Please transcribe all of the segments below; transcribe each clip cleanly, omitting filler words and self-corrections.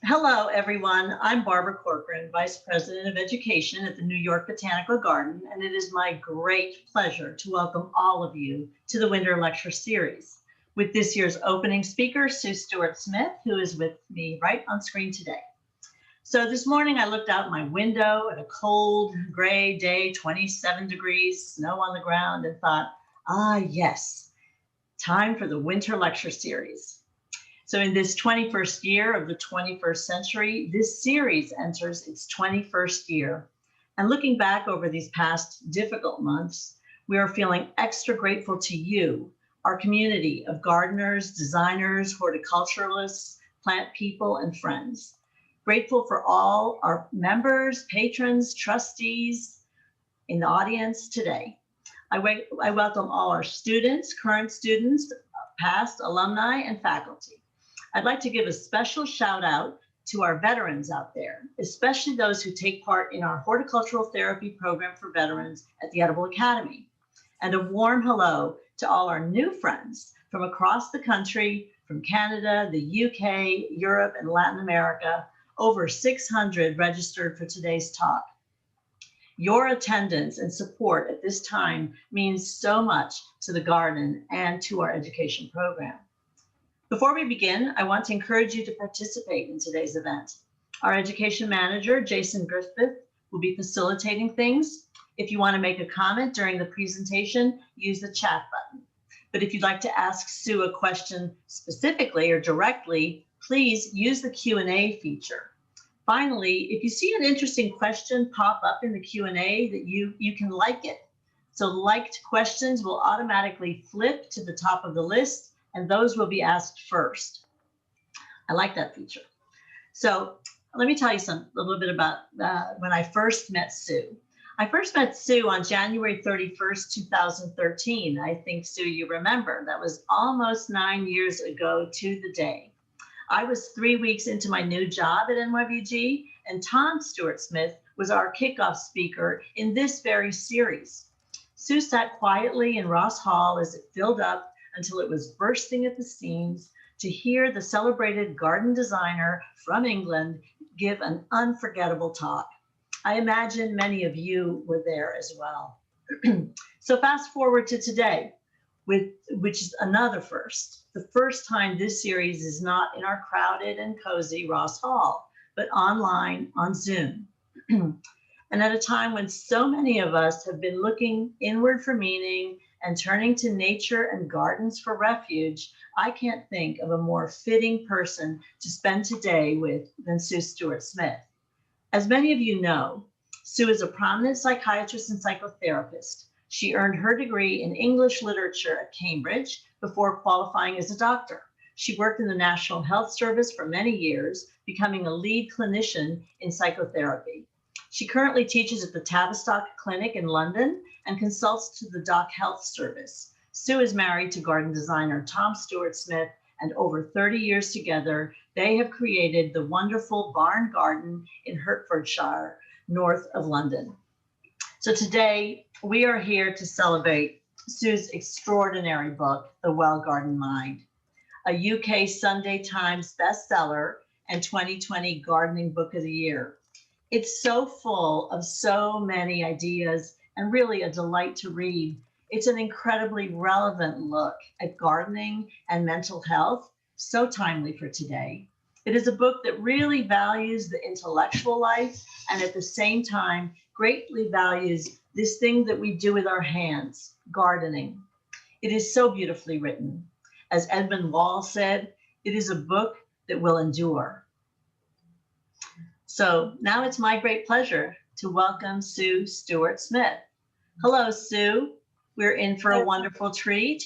Hello, everyone. I'm Barbara Corcoran, Vice President of Education at the New York Botanical Garden, and it is my great pleasure to welcome all of you to the Winter Lecture Series with this year's opening speaker, Sue Stuart-Smith, who is with me right on screen today. So this morning I looked out my window at a cold, gray day, 27 degrees, snow on the ground, and thought, yes, time for the Winter Lecture Series. So in this 21st year of the 21st century, this series enters its 21st year. And looking back over these past difficult months, we are feeling extra grateful to you, our community of gardeners, designers, horticulturalists, plant people, and friends. Grateful for all our members, patrons, trustees in the audience today. I welcome all our students, current students, past alumni, and faculty. I'd like to give a special shout out to our veterans out there, especially those who take part in our horticultural therapy program for veterans at the Edible Academy. And a warm hello to all our new friends from across the country, from Canada, the UK, Europe, and Latin America, over 600 registered for today's talk. Your attendance and support at this time means so much to the garden and to our education program. Before we begin, I want to encourage you to participate in today's event. Our education manager, Jason Griffith, will be facilitating things. If you want to make a comment during the presentation, use the chat button. But if you'd like to ask Sue a question specifically or directly, please use the Q&A feature. Finally, if you see an interesting question pop up in the Q&A, that you can like it. So liked questions will automatically flip to the top of the list, and those will be asked first. I like that feature. So let me tell you a little bit about when I first met Sue. I first met Sue on January 31st, 2013. I think, Sue, you remember. That was almost 9 years ago to the day. I was 3 weeks into my new job at NYVG, and Tom Stuart-Smith was our kickoff speaker in this very series. Sue sat quietly in Ross Hall as it filled up until it was bursting at the seams to hear the celebrated garden designer from England give an unforgettable talk. I imagine many of you were there as well. So fast forward to today, which is another first. The first time this series is not in our crowded and cozy Ross Hall, but online on Zoom. And at a time when so many of us have been looking inward for meaning and turning to nature and gardens for refuge, I can't think of a more fitting person to spend today with than Sue Stuart-Smith. As many of you know, Sue is a prominent psychiatrist and psychotherapist. She earned her degree in English literature at Cambridge before qualifying as a doctor. She worked in the National Health Service for many years, becoming a lead clinician in psychotherapy. She currently teaches at the Tavistock Clinic in London and consults to the Doc Health Service. Sue is married to garden designer Tom Stuart-Smith, and over 30 years together, they have created the wonderful Barn Garden in Hertfordshire, north of London. So today, we are here to celebrate Sue's extraordinary book, The Well-Gardened Mind, a UK Sunday Times bestseller and 2020 Gardening Book of the Year. It's so full of so many ideas and really a delight to read. It's an incredibly relevant look at gardening and mental health, so timely for today. It is a book that really values the intellectual life and at the same time greatly values this thing that we do with our hands, gardening. It is so beautifully written. As Edmund Wall said, it is a book that will endure. So now it's my great pleasure to welcome Sue Stuart-Smith. Hello, Sue. We're in for a wonderful treat.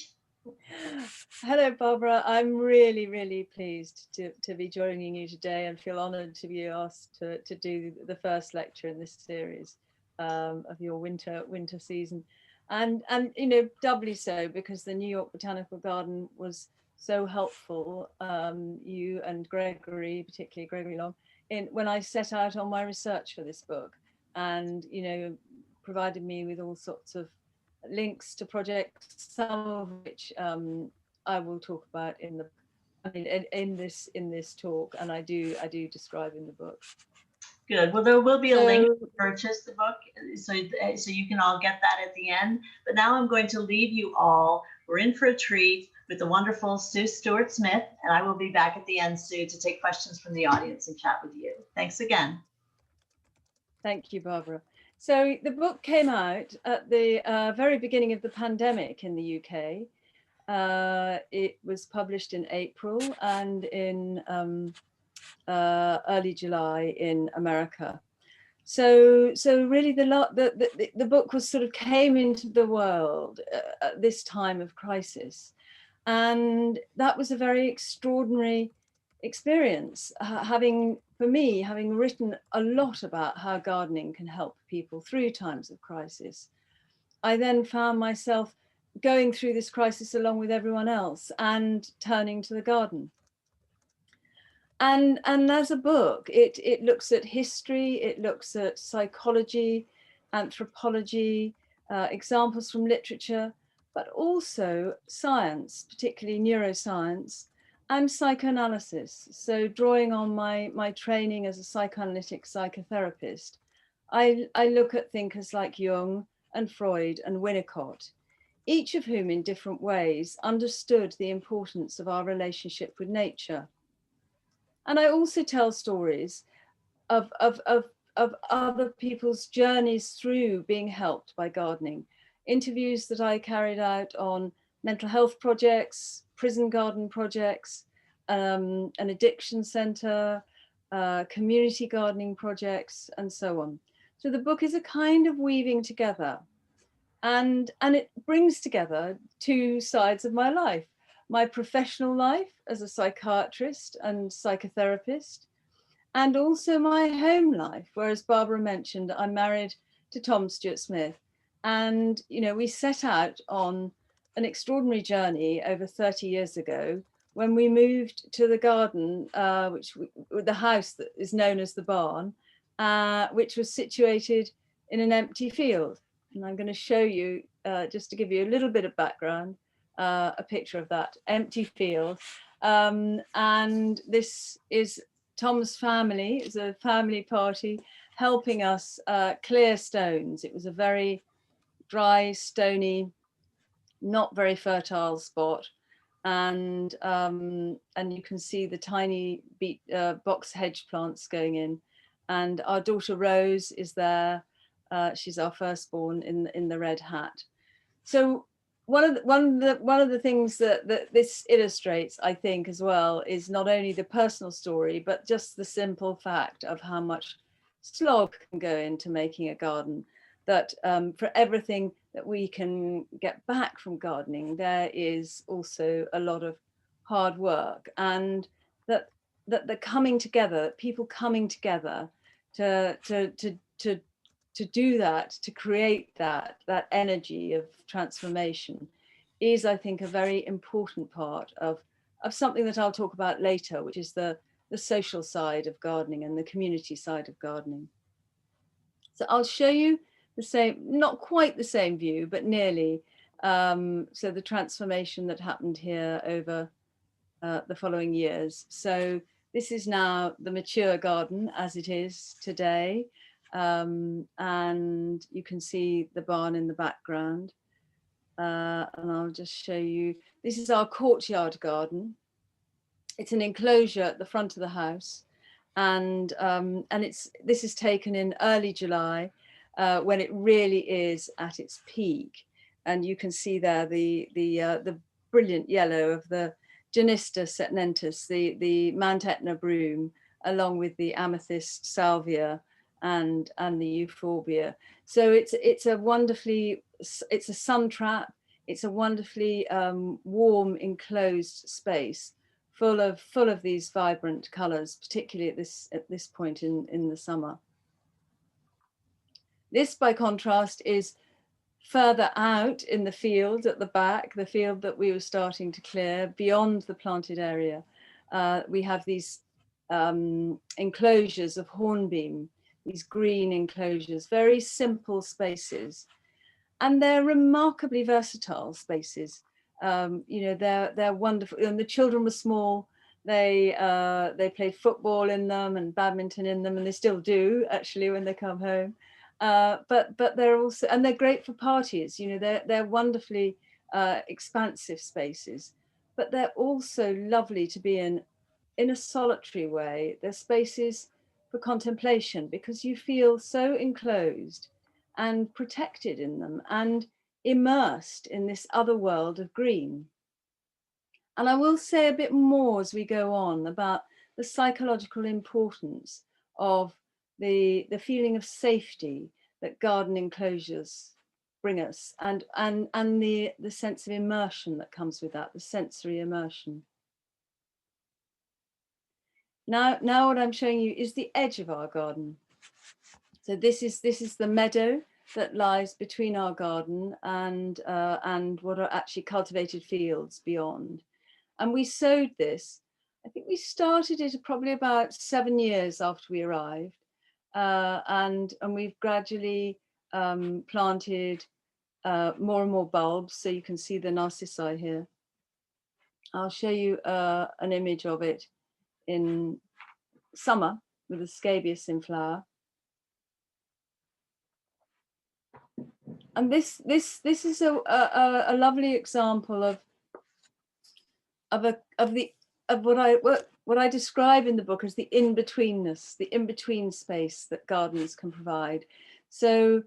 Hello, Barbara. I'm really, really pleased to be joining you today and feel honored to be asked to do the first lecture in this series of your winter season. And you know, doubly so because the New York Botanical Garden was so helpful, you and Gregory, particularly Gregory Long, when I set out on my research for this book, and you know, provided me with all sorts of links to projects, some of which I will talk about in the book. I mean, in this talk, and I do describe in the book. Good. Well, there will be a link So, to purchase the book, so you can all get that at the end. But now I'm going to leave you all. We're in for a treat with the wonderful Sue Stuart-Smith, and I will be back at the end, Sue, to take questions from the audience and chat with you. Thanks again. Thank you, Barbara. So the book came out at the very beginning of the pandemic in the UK. It was published in April and in early July in America. So really the book was sort of came into the world at this time of crisis. And that was a very extraordinary experience, having written a lot about how gardening can help people through times of crisis. I then found myself going through this crisis along with everyone else and turning to the garden. And as a book, it looks at history, it looks at psychology, anthropology, examples from literature, but also science, particularly neuroscience, and psychoanalysis. So drawing on my training as a psychoanalytic psychotherapist, I look at thinkers like Jung and Freud and Winnicott, each of whom in different ways understood the importance of our relationship with nature. And I also tell stories of other people's journeys through being helped by gardening. Interviews that I carried out on mental health projects, prison garden projects, an addiction center, community gardening projects, and so on. So the book is a kind of weaving together, and it brings together two sides of my life. My professional life as a psychiatrist and psychotherapist, and also my home life, where, as Barbara mentioned, I'm married to Tom Stuart-Smith. And, we set out on an extraordinary journey over 30 years ago when we moved to the garden, the house that is known as the barn, which was situated in an empty field. And I'm going to show you, just to give you a little bit of background, a picture of that empty field. And this is Tom's family. It's a family party helping us clear stones. It was a very dry, stony, not very fertile spot. And you can see the tiny box hedge plants going in. And our daughter Rose is there. She's our firstborn in the red hat. So one of the things that this illustrates, I think, as well, is not only the personal story, but just the simple fact of how much slog can go into making a garden. That for everything that we can get back from gardening, there is also a lot of hard work, and that the coming together, people coming together to do that, to create that energy of transformation, is, I think, a very important part of something that I'll talk about later, which is the social side of gardening and the community side of gardening. So I'll show you the same, not quite the same view, but nearly. So the transformation that happened here over the following years. So this is now the mature garden as it is today. And you can see the barn in the background. And I'll just show you, this is our courtyard garden. It's an enclosure at the front of the house. And this is taken in early July, when it really is at its peak. And you can see there the brilliant yellow of the Genista setnentis, the Mount Etna broom, along with the amethyst salvia and the euphorbia. So it's a sun trap. It's a wonderfully warm enclosed space full of these vibrant colors, particularly at this point in the summer. This, by contrast, is further out in the field at the back, the field that we were starting to clear beyond the planted area. We have these enclosures of hornbeam, these green enclosures, very simple spaces, and they're remarkably versatile spaces. They're wonderful, and the children were small, They played football in them and badminton in them, and they still do actually when they come home. But they're also, and they're great for parties. You know, they're wonderfully expansive spaces, but they're also lovely to be in a solitary way. They're spaces for contemplation because you feel so enclosed and protected in them and immersed in this other world of green. And I will say a bit more as we go on about the psychological importance of the feeling of safety that garden enclosures bring us, and the sense of immersion that comes with that, the sensory immersion. Now what I'm showing you is the edge of our garden. So this is the meadow that lies between our garden and what are actually cultivated fields beyond. And we sowed this. I think we started it probably about 7 years after we arrived, and we've gradually planted more and more bulbs. So you can see the narcissi here. I'll show you an image of it in summer with the scabious in flower. And this is a lovely example of what I describe in the book as the in-betweenness, the in-between space that gardens can provide. So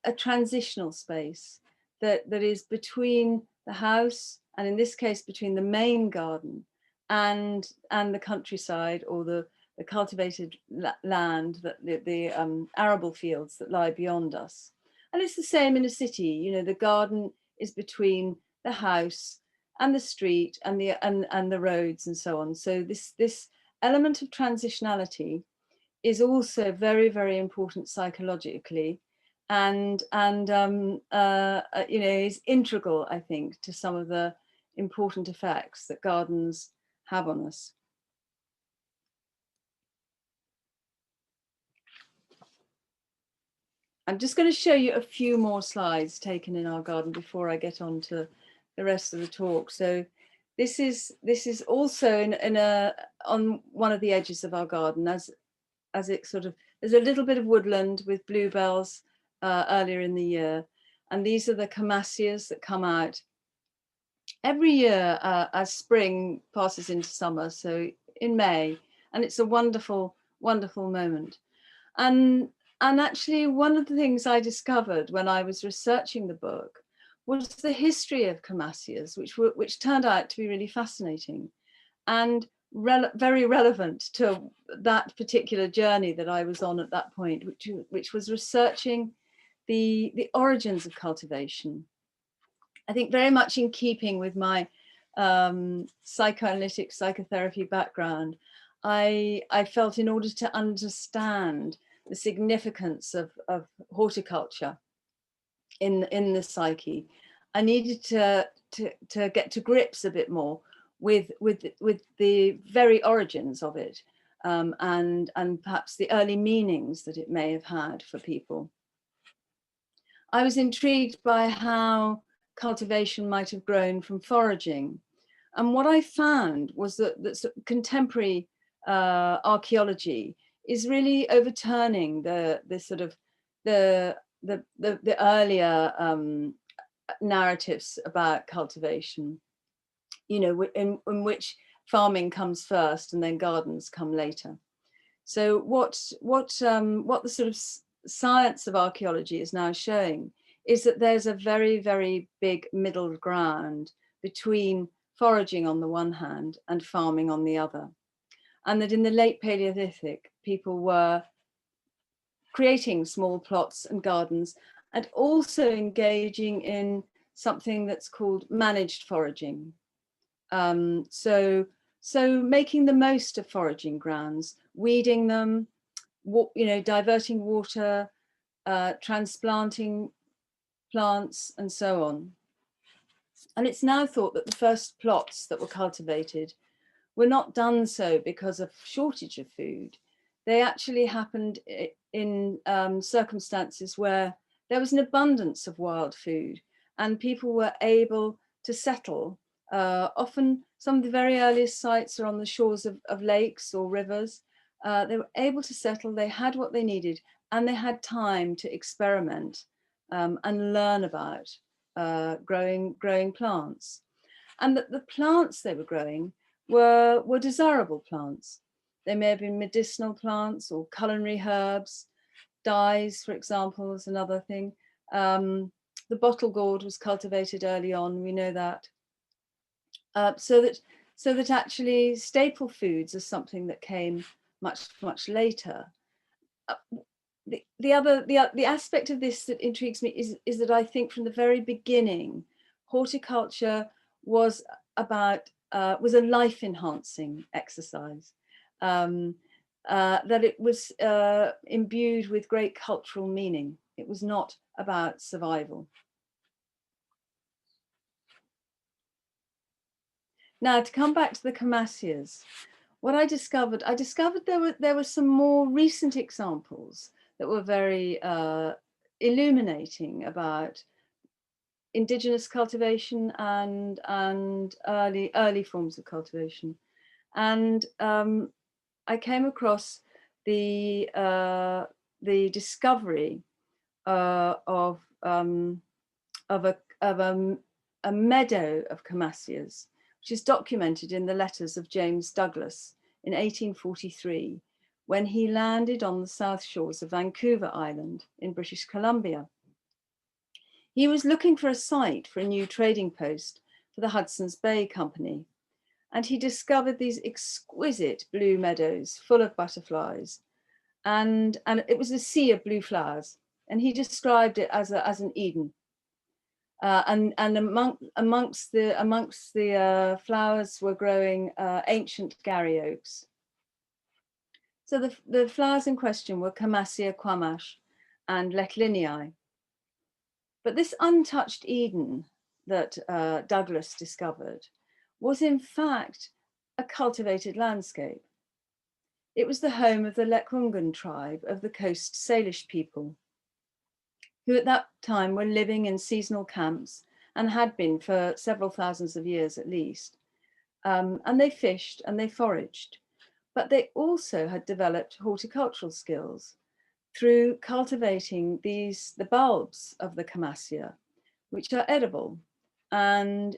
a transitional space that is between the house, and in this case between the main garden and the countryside, or the cultivated land, that the arable fields that lie beyond us. And it's the same in a city. You know, the garden is between the house and the street and the roads and so on. So this element of transitionality is also very, very important psychologically, and you know, is integral, I think, to some of the important effects that gardens have on us. I'm just going to show you a few more slides taken in our garden before I get on to the rest of the talk. So this is also on one of the edges of our garden, as it sort of, there's a little bit of woodland with bluebells earlier in the year, and these are the camasias that come out every year as spring passes into summer, so in May, and it's a wonderful moment. And actually, one of the things I discovered when I was researching the book was the history of camasias, which turned out to be really fascinating and very relevant to that particular journey that I was on at that point, which was researching the origins of cultivation. I think very much in keeping with my psychoanalytic psychotherapy background, I felt in order to understand the significance of horticulture in the psyche, I needed to get to grips a bit more with the very origins of it, and perhaps the early meanings that it may have had for people. I was intrigued by how cultivation might have grown from foraging, and what I found was that contemporary archaeology is really overturning the earlier narratives about cultivation, you know, in which farming comes first and then gardens come later. So what the sort of science of archaeology is now showing is that there's a very, very big middle ground between foraging on the one hand and farming on the other. And that in the late Paleolithic, people were creating small plots and gardens and also engaging in something that's called managed foraging. So making the most of foraging grounds, weeding them, you know, diverting water, transplanting plants, and so on. And it's now thought that the first plots that were cultivated were not done so because of shortage of food. They actually happened in circumstances where there was an abundance of wild food and people were able to settle, often Some of the very earliest sites are on the shores of lakes or rivers. They were able to settle, they had what they needed, and they had time to experiment and learn about growing plants. And that the plants they were growing were desirable plants. They may have been medicinal plants or culinary herbs. Dyes, for example, is another thing. The bottle gourd was cultivated early on, we know that. So that actually staple foods are something that came much later. The aspect of this that intrigues me is that I think from the very beginning, horticulture was was a life enhancing exercise. That it was imbued with great cultural meaning. It was not about survival. Now, to come back to the Camasias, what I discovered there were some more recent examples that were very illuminating about indigenous cultivation and early forms of cultivation. And I came across the discovery of a meadow of Camasias, which is documented in the letters of James Douglas in 1843, when he landed on the south shores of Vancouver Island in British Columbia. He was looking for a site for a new trading post for the Hudson's Bay Company, and he discovered these exquisite blue meadows full of butterflies, and it was a sea of blue flowers, and he described it as an Eden. And amongst the flowers were growing ancient Garry oaks. So the flowers in question were Camasia quamash and Lettlinii. But this untouched Eden that Douglas discovered was in fact a cultivated landscape. It was the home of the Lekwungen tribe of the Coast Salish people, who at that time were living in seasonal camps and had been for several thousands of years at least. And they fished and they foraged, but they also had developed horticultural skills through cultivating the bulbs of the Camasia, which are edible and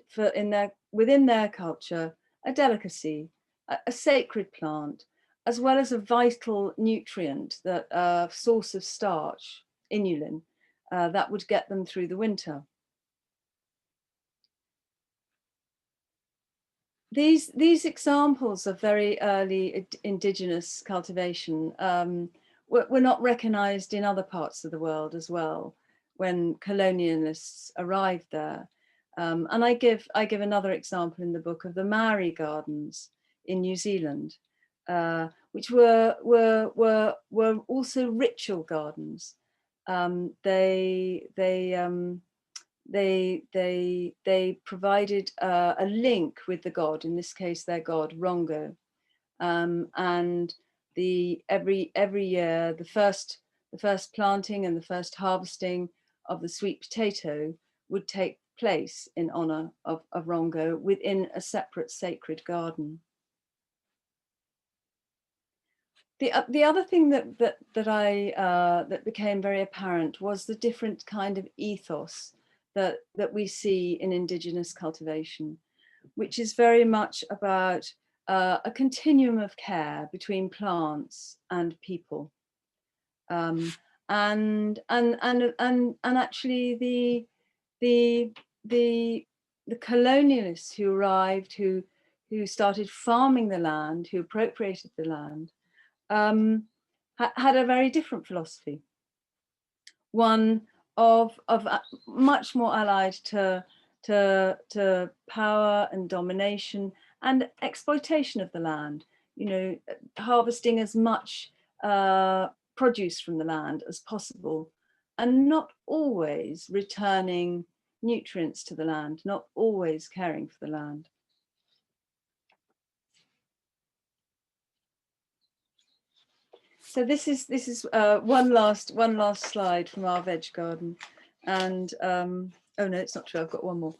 within their culture, a delicacy, a sacred plant, as well as a vital nutrient, that source of starch, inulin, that would get them through the winter. These examples of very early indigenous cultivation were not recognized in other parts of the world as well when colonialists arrived there. And I give another example in the book of the Maori gardens in New Zealand, which were also ritual gardens. They provided a link with the god, in this case their god Rongo, and every year the first planting and the first harvesting of the sweet potato would take place in honor of Rongo within a separate sacred garden. The other thing that became very apparent was the different kind of ethos that we see in indigenous cultivation, which is very much about a continuum of care between plants and people, and actually the colonialists who arrived, who started farming the land, who appropriated the land, had a very different philosophy, one of much more allied to power and domination and exploitation of the land. You know, harvesting as much produce from the land as possible, and not always returning nutrients to the land, not always caring for the land. So this is one last slide from our veg garden, and Oh no, it's not true. I've got one more.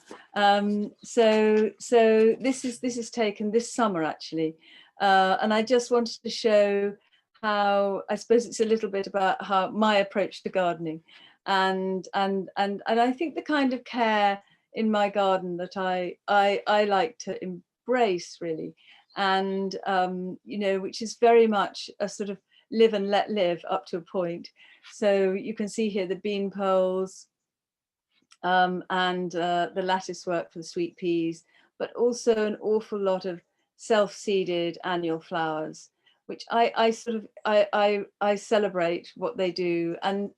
So this is taken this summer actually, and I just wanted to show how, I suppose it's a little bit about how my approach to gardening, and I think the kind of care in my garden that I like to embrace really, and you know, which is very much a sort of live and let live up to a point. So you can see here the bean poles. And the lattice work for the sweet peas, but also an awful lot of self-seeded annual flowers, which I sort of I celebrate what they do, and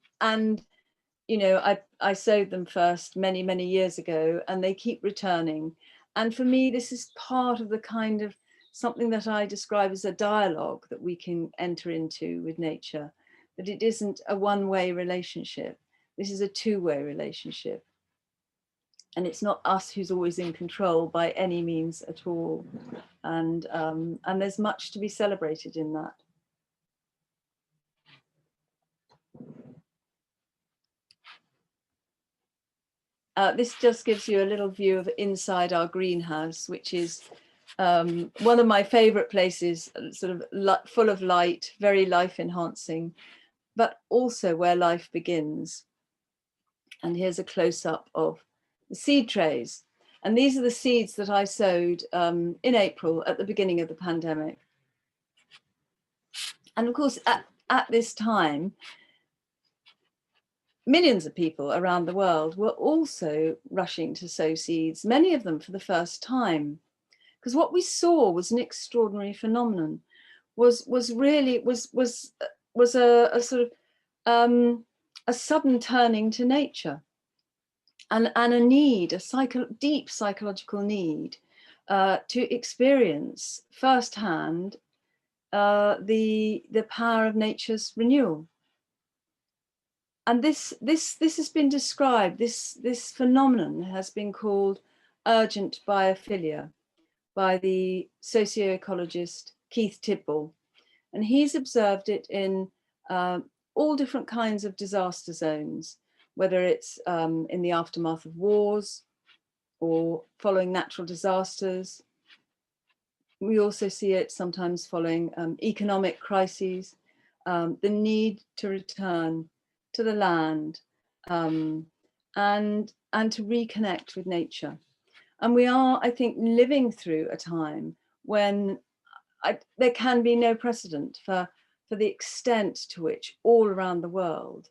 you know, I sowed them first many years ago, and they keep returning. And for me, this is part of the kind of something that I describe as a dialogue that we can enter into with nature, that it isn't a one-way relationship. This is a two-way relationship. And it's not us who's always in control by any means at all. And there's much to be celebrated in that. This just gives you a little view of inside our greenhouse, which is one of my favorite places, sort of full of light, very life enhancing, but also where life begins. And here's a close up of the seed trays. And these are the seeds that I sowed in April at the beginning of the pandemic. And of course, at this time, millions of people around the world were also rushing to sow seeds, many of them for the first time. Because what we saw was an extraordinary phenomenon, was a sort of a sudden turning to nature. And a need, a deep psychological need to experience firsthand the power of nature's renewal. And this has been described, this phenomenon has been called urgent biophilia by the socioecologist Keith Tidball. And he's observed it in all different kinds of disaster zones, whether it's in the aftermath of wars or following natural disasters. We also see it sometimes following economic crises, the need to return to the land and to reconnect with nature. And we are, I think, living through a time when there can be no precedent for the extent to which all around the world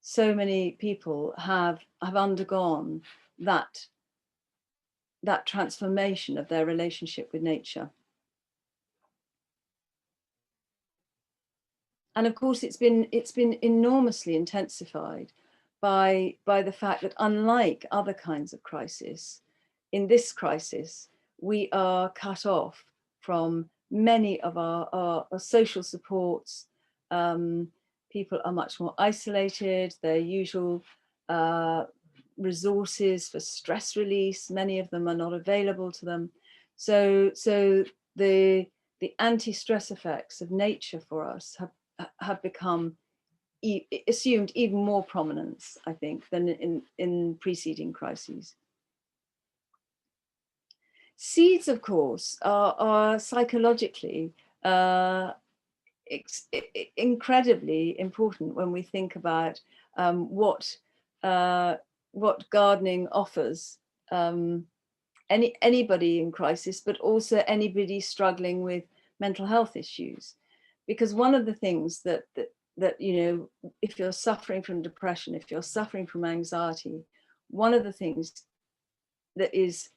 so many people have undergone that transformation of their relationship with nature. And of course, it's been enormously intensified by the fact that, unlike other kinds of crisis, in this crisis, we are cut off from many of our social supports. People are much more isolated. Their usual resources for stress release, many of them are not available to them. So the anti-stress effects of nature for us have become assumed even more prominence, I think, than in preceding crises. Seeds, of course, are psychologically incredibly important when we think about what gardening offers anybody in crisis, but also anybody struggling with mental health issues. Because one of the things that you know, if you're suffering from depression, if you're suffering from anxiety, one of the things that is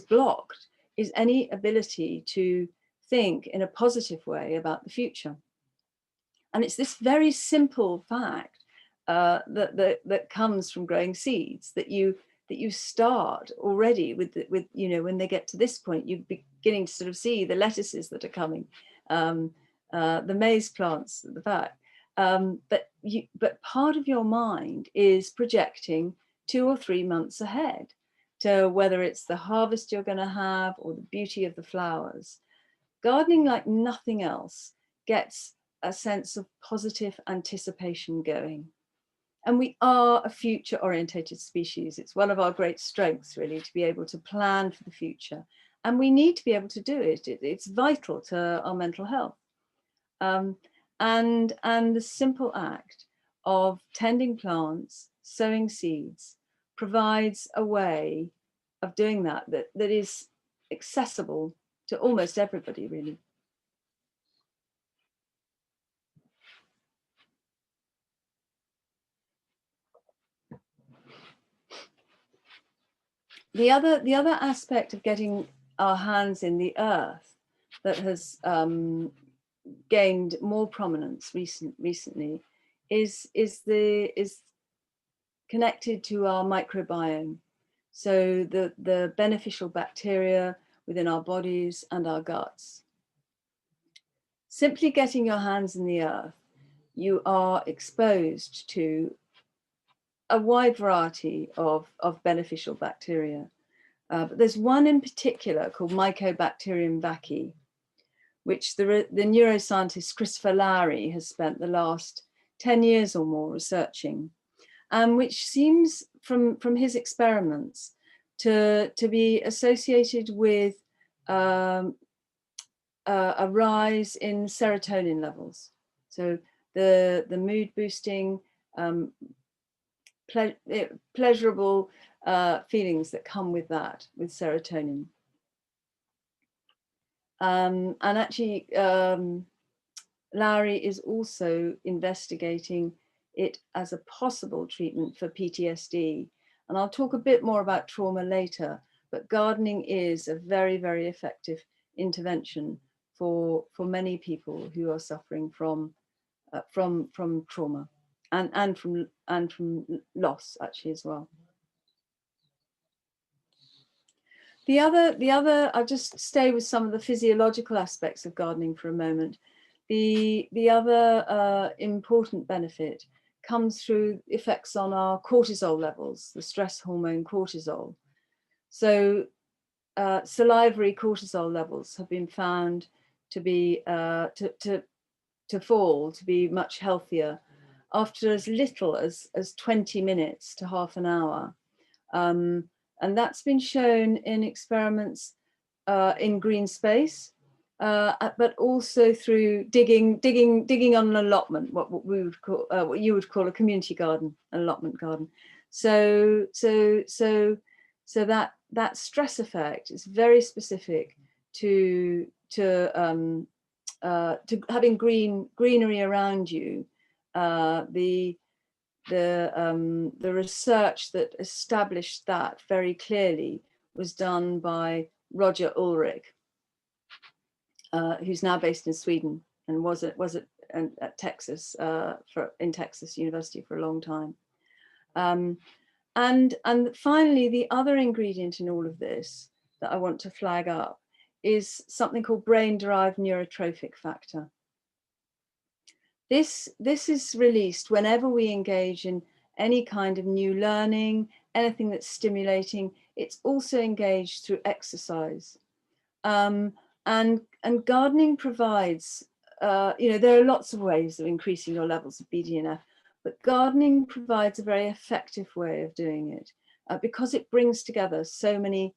blocked is any ability to think in a positive way about the future. And it's this very simple fact that comes from growing seeds, that you start already with you know, when they get to this point, you're beginning to sort of see the lettuces that are coming, the maize plants at the back. But part of your mind is projecting 2 or 3 months ahead to whether it's the harvest you're going to have or the beauty of the flowers. Gardening, like nothing else, gets a sense of positive anticipation going. And we are a future orientated species. It's one of our great strengths, really, to be able to plan for the future. And we need to be able to do it. It's vital to our mental health. And the simple act of tending plants, sowing seeds, provides a way of doing that is accessible to almost everybody, really. The other aspect of getting our hands in the earth that has gained more prominence recently is connected to our microbiome. So the beneficial bacteria within our bodies and our guts. Simply getting your hands in the earth, you are exposed to a wide variety of beneficial bacteria. But there's one in particular called Mycobacterium vaccae, which the neuroscientist Christopher Lowry has spent the last 10 years or more researching, and which seems from his experiments to be associated with a rise in serotonin levels. So the mood boosting, pleasurable feelings that come with that, with serotonin. And actually, Lowry is also investigating it as a possible treatment for PTSD. And I'll talk a bit more about trauma later, but gardening is a very, very effective intervention for many people who are suffering from trauma and from loss, actually, as well. The other, I'll just stay with some of the physiological aspects of gardening for a moment. The other important benefit comes through effects on our cortisol levels, the stress hormone cortisol. So salivary cortisol levels have been found to be to fall, to be much healthier after as little as 20 minutes to half an hour. And that's been shown in experiments in green space, but also through digging on an allotment, what we would call, what you would call a community garden, an allotment garden. So that stress effect is very specific to having greenery around you. The research that established that very clearly was done by Roger Ulrich, who's now based in Sweden and was at Texas in Texas University for a long time. And finally, the other ingredient in all of this that I want to flag up is something called brain-derived neurotrophic factor. This is released whenever we engage in any kind of new learning, anything that's stimulating. It's also engaged through exercise. And gardening provides, there are lots of ways of increasing your levels of BDNF, but gardening provides a very effective way of doing it because it brings together so many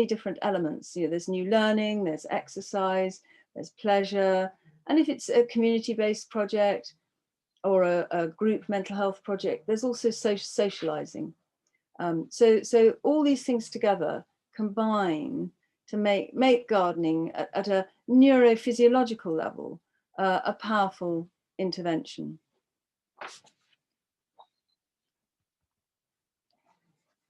different elements. There's new learning, there's exercise, there's pleasure. And if it's a community-based project or a group mental health project, there's also socializing. So all these things together combine to make gardening at a neurophysiological level a powerful intervention.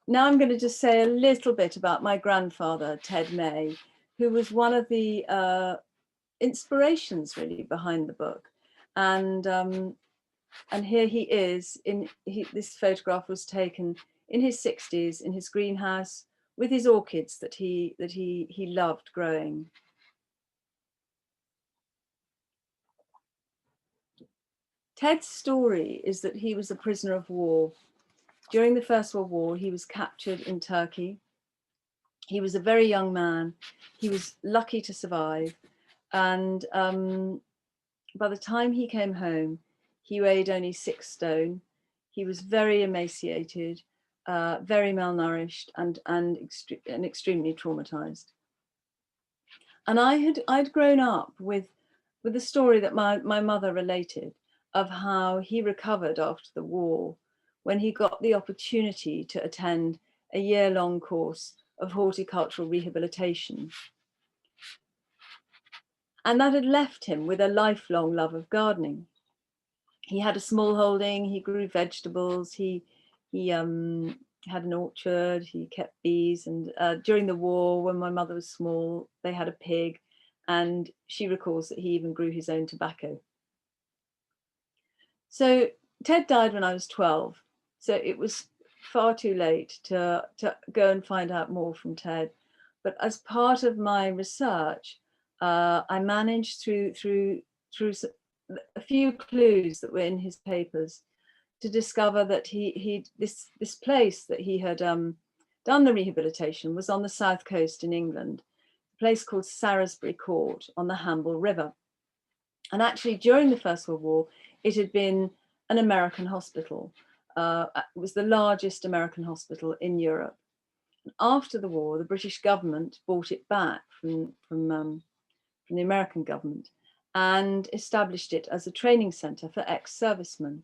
Now I'm going to just say a little bit about my grandfather, Ted May, who was one of the inspirations really behind the book. And here he is. This photograph was taken in his 60s in his greenhouse with his orchids that he loved growing. Ted's story is that he was a prisoner of war. During the First World War, he was captured in Turkey. He was a very young man. He was lucky to survive. And by the time he came home, he weighed only 6 stone. He was very emaciated, very malnourished, and extremely traumatized. And I'd grown up with the story that my mother related of how he recovered after the war when he got the opportunity to attend a year-long course of horticultural rehabilitation. And that had left him with a lifelong love of gardening. He had a small holding, he grew vegetables, he had an orchard, he kept bees, and during the war, when my mother was small, they had a pig, and she recalls that he even grew his own tobacco. So Ted died when I was 12, so it was far too late to go and find out more from Ted. But as part of my research, I managed through a few clues that were in his papers to discover that this place that he had done the rehabilitation was on the south coast in England, a place called Sarasbury Court on the Hamble River. And actually, during the First World War, it had been an American hospital. It was the largest American hospital in Europe. And after the war, the British government bought it back from the American government and established it as a training centre for ex-servicemen.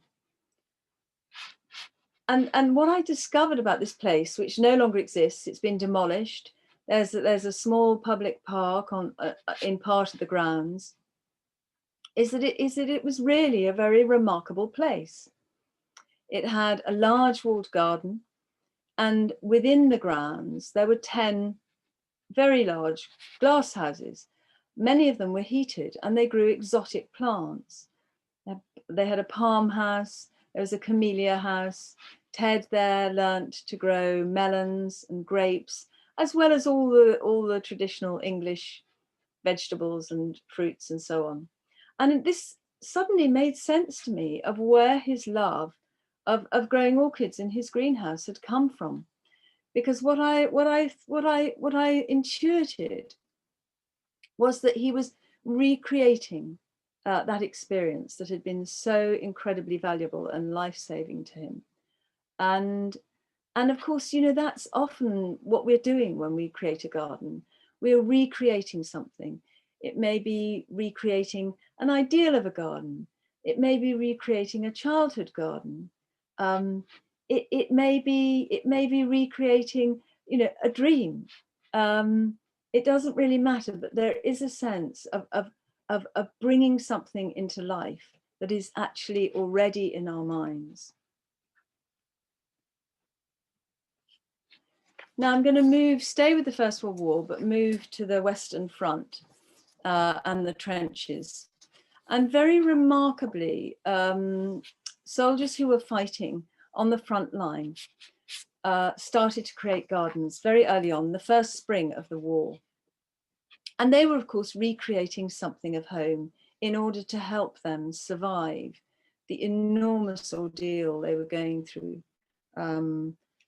And what I discovered about this place, which no longer exists, it's been demolished. There's a small public park in part of the grounds. Is that it was really a very remarkable place. It had a large walled garden, and within the grounds there were 10 very large glass houses. Many of them were heated, and they grew exotic plants. They had a palm house, there was a camellia house. Ted there learnt to grow melons and grapes, as well as all the traditional English vegetables and fruits and so on. And this suddenly made sense to me of where his love of growing orchids in his greenhouse had come from. Because what I intuited was that he was recreating that experience that had been so incredibly valuable and life-saving to him. And of course, you know, that's often what we're doing when we create a garden. We're recreating something. It may be recreating an ideal of a garden. It may be recreating a childhood garden. It may be recreating, you know, a dream. It doesn't really matter, but there is a sense of bringing something into life that is actually already in our minds. Now I'm going to stay with the First World War, but move to the Western Front and the trenches. And very remarkably, soldiers who were fighting on the front line started to create gardens very early on, the first spring of the war. And they were, of course, recreating something of home in order to help them survive the enormous ordeal they were going through.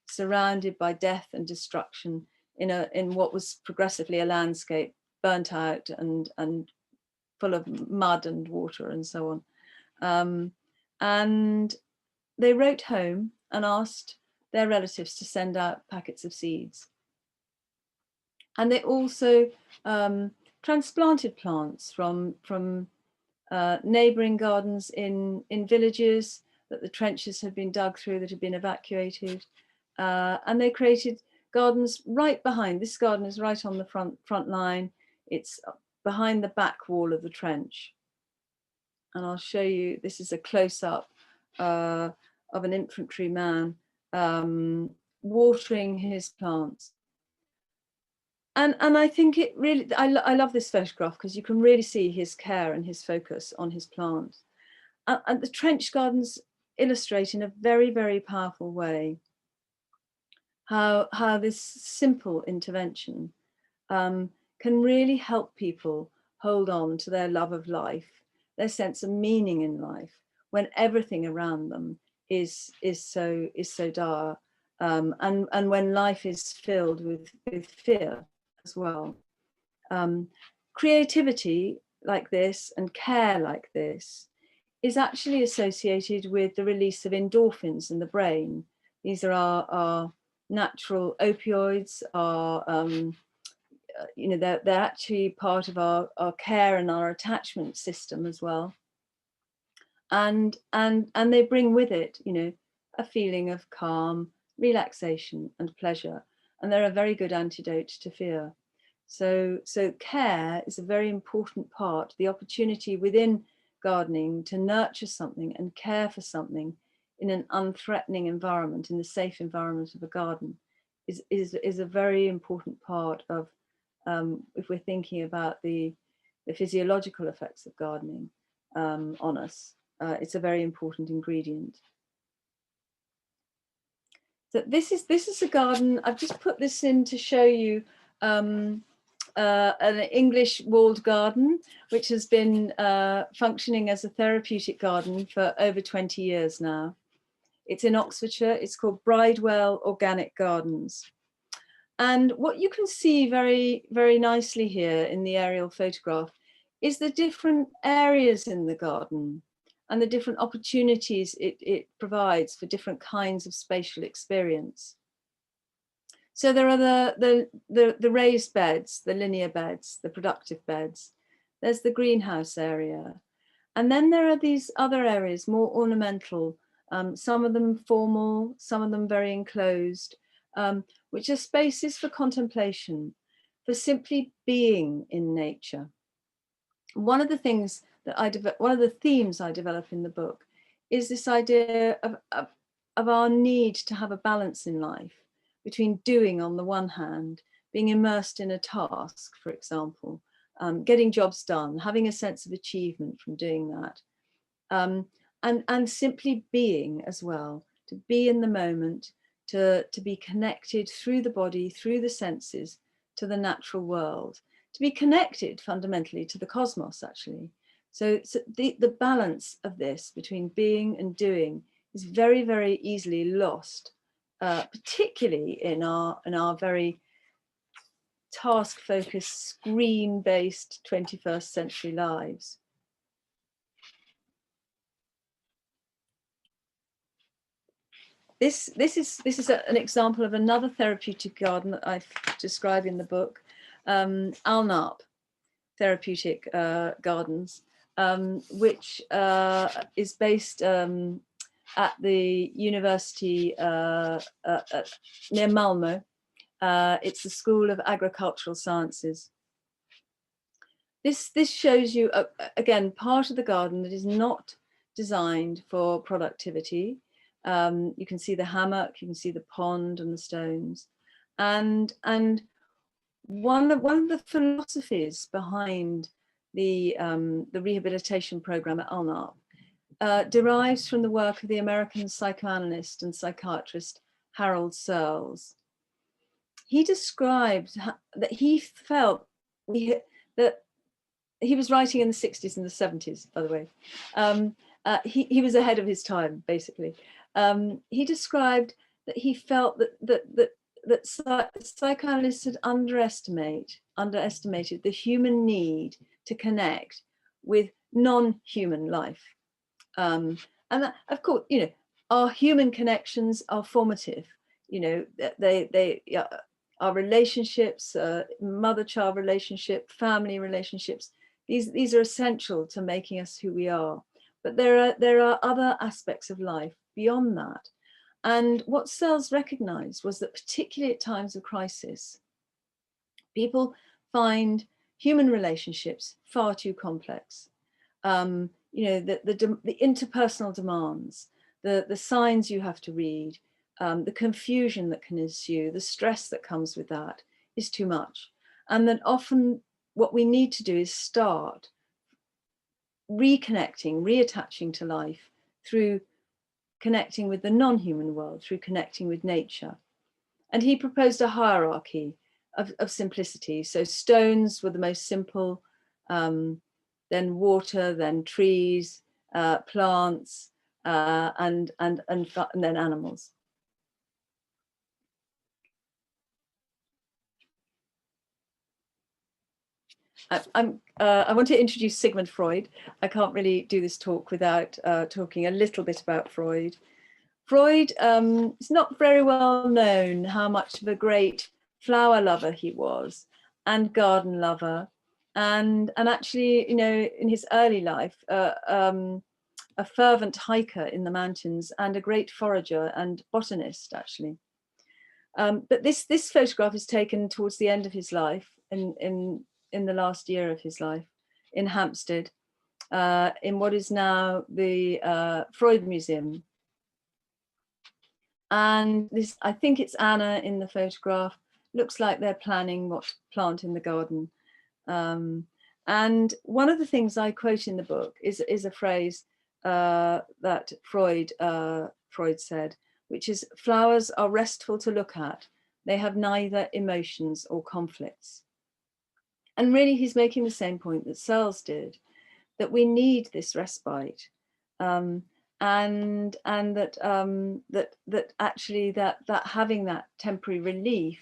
Surrounded by death and destruction in what was progressively a landscape burnt out and full of mud and water and so on. And they wrote home and asked their relatives to send out packets of seeds. And they also transplanted plants from neighbouring gardens in villages that the trenches had been dug through, that had been evacuated. And they created gardens right behind. This garden is right on the front line. It's behind the back wall of the trench. And I'll show you, this is a close-up of an infantryman watering his plants. And I think it really, I love this photograph because you can really see his care and his focus on his plants. And the trench gardens illustrate in a very, very powerful way how this simple intervention can really help people hold on to their love of life, their sense of meaning in life, when everything around them is so dire, and when life is filled with fear as well. Creativity like this and care like this is actually associated with the release of endorphins in the brain. These are our natural opioids, you know, they're actually part of our care and our attachment system as well. And they bring with it, you know, a feeling of calm, relaxation and pleasure. And they're a very good antidote to fear. So care is a very important part, the opportunity within gardening to nurture something and care for something in an unthreatening environment, in the safe environment of a garden, is a very important part of, if we're thinking about the physiological effects of gardening on us. It's a very important ingredient. So this is a garden. I've just put this in to show you an English walled garden, which has been functioning as a therapeutic garden for over 20 years now. It's in Oxfordshire. It's called Bridewell Organic Gardens. And what you can see very, very nicely here in the aerial photograph is the different areas in the garden and the different opportunities it provides for different kinds of spatial experience. So there are the raised beds, the linear beds, the productive beds. There's the greenhouse area. And then there are these other areas, more ornamental, some of them formal, some of them very enclosed, which are spaces for contemplation, for simply being in nature. One of the things that one of the themes I develop in the book is this idea of our need to have a balance in life between doing on the one hand, being immersed in a task, for example, getting jobs done, having a sense of achievement from doing that, and simply being as well, to be in the moment, to be connected through the body, through the senses, to the natural world, to be connected fundamentally to the cosmos, actually. So the balance of this between being and doing is very, very easily lost, particularly in our very task-focused, screen-based 21st century lives. This is an example of another therapeutic garden that I describe in the book, Alnarp Therapeutic Gardens, which is based at the university near Malmo. It's the School of Agricultural Sciences. This shows you, again, part of the garden that is not designed for productivity. You can see the hammock, you can see the pond and the stones. And one of the philosophies behind the rehabilitation program at Alnarp derives from the work of the American psychoanalyst and psychiatrist Searles. He described that he felt that he was writing in the 60s and the 70s, by the way. He was ahead of his time, basically. He described that he felt that psychoanalysts had underestimated the human need to connect with non-human life. And that, of course, you know, our human connections are formative. You know, they our relationships, mother-child relationship, family relationships. These are essential to making us who we are. But there are other aspects of life beyond that. And what Searles recognized was that particularly at times of crisis, people find human relationships far too complex. You know, the interpersonal demands, the signs you have to read, the confusion that can ensue, the stress that comes with that is too much. And that often what we need to do is start reconnecting, reattaching to life through connecting with the non-human world, through connecting with nature. And he proposed a hierarchy of simplicity. So stones were the most simple, then water, then trees, plants, and then animals. I'm I want to introduce Sigmund Freud. I can't really do this talk without talking a little bit about Freud. Freud is not very well known how much of a great flower lover he was, and garden lover, and actually, you know, in his early life, a fervent hiker in the mountains and a great forager and botanist, actually. But this photograph is taken towards the end of his life, in the last year of his life, in Hampstead, in what is now the Freud Museum. And this, I think it's Anna in the photograph, looks like they're planning what to plant in the garden. And one of the things I quote in the book is a phrase that Freud said, which is, flowers are restful to look at. They have neither emotions or conflicts. And really, he's making the same point that Searles did, that we need this respite. And that actually that having that temporary relief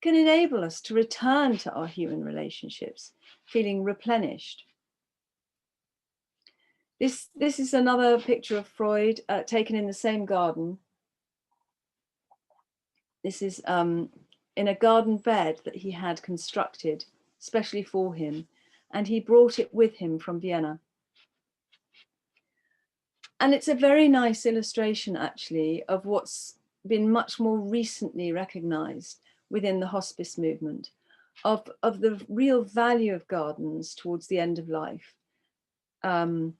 can enable us to return to our human relationships feeling replenished. This is another picture of Freud taken in the same garden. This is in a garden bed that he had constructed especially for him, and he brought it with him from Vienna. And it's a very nice illustration, actually, of what's been much more recently recognized within the hospice movement, of the real value of gardens towards the end of life. The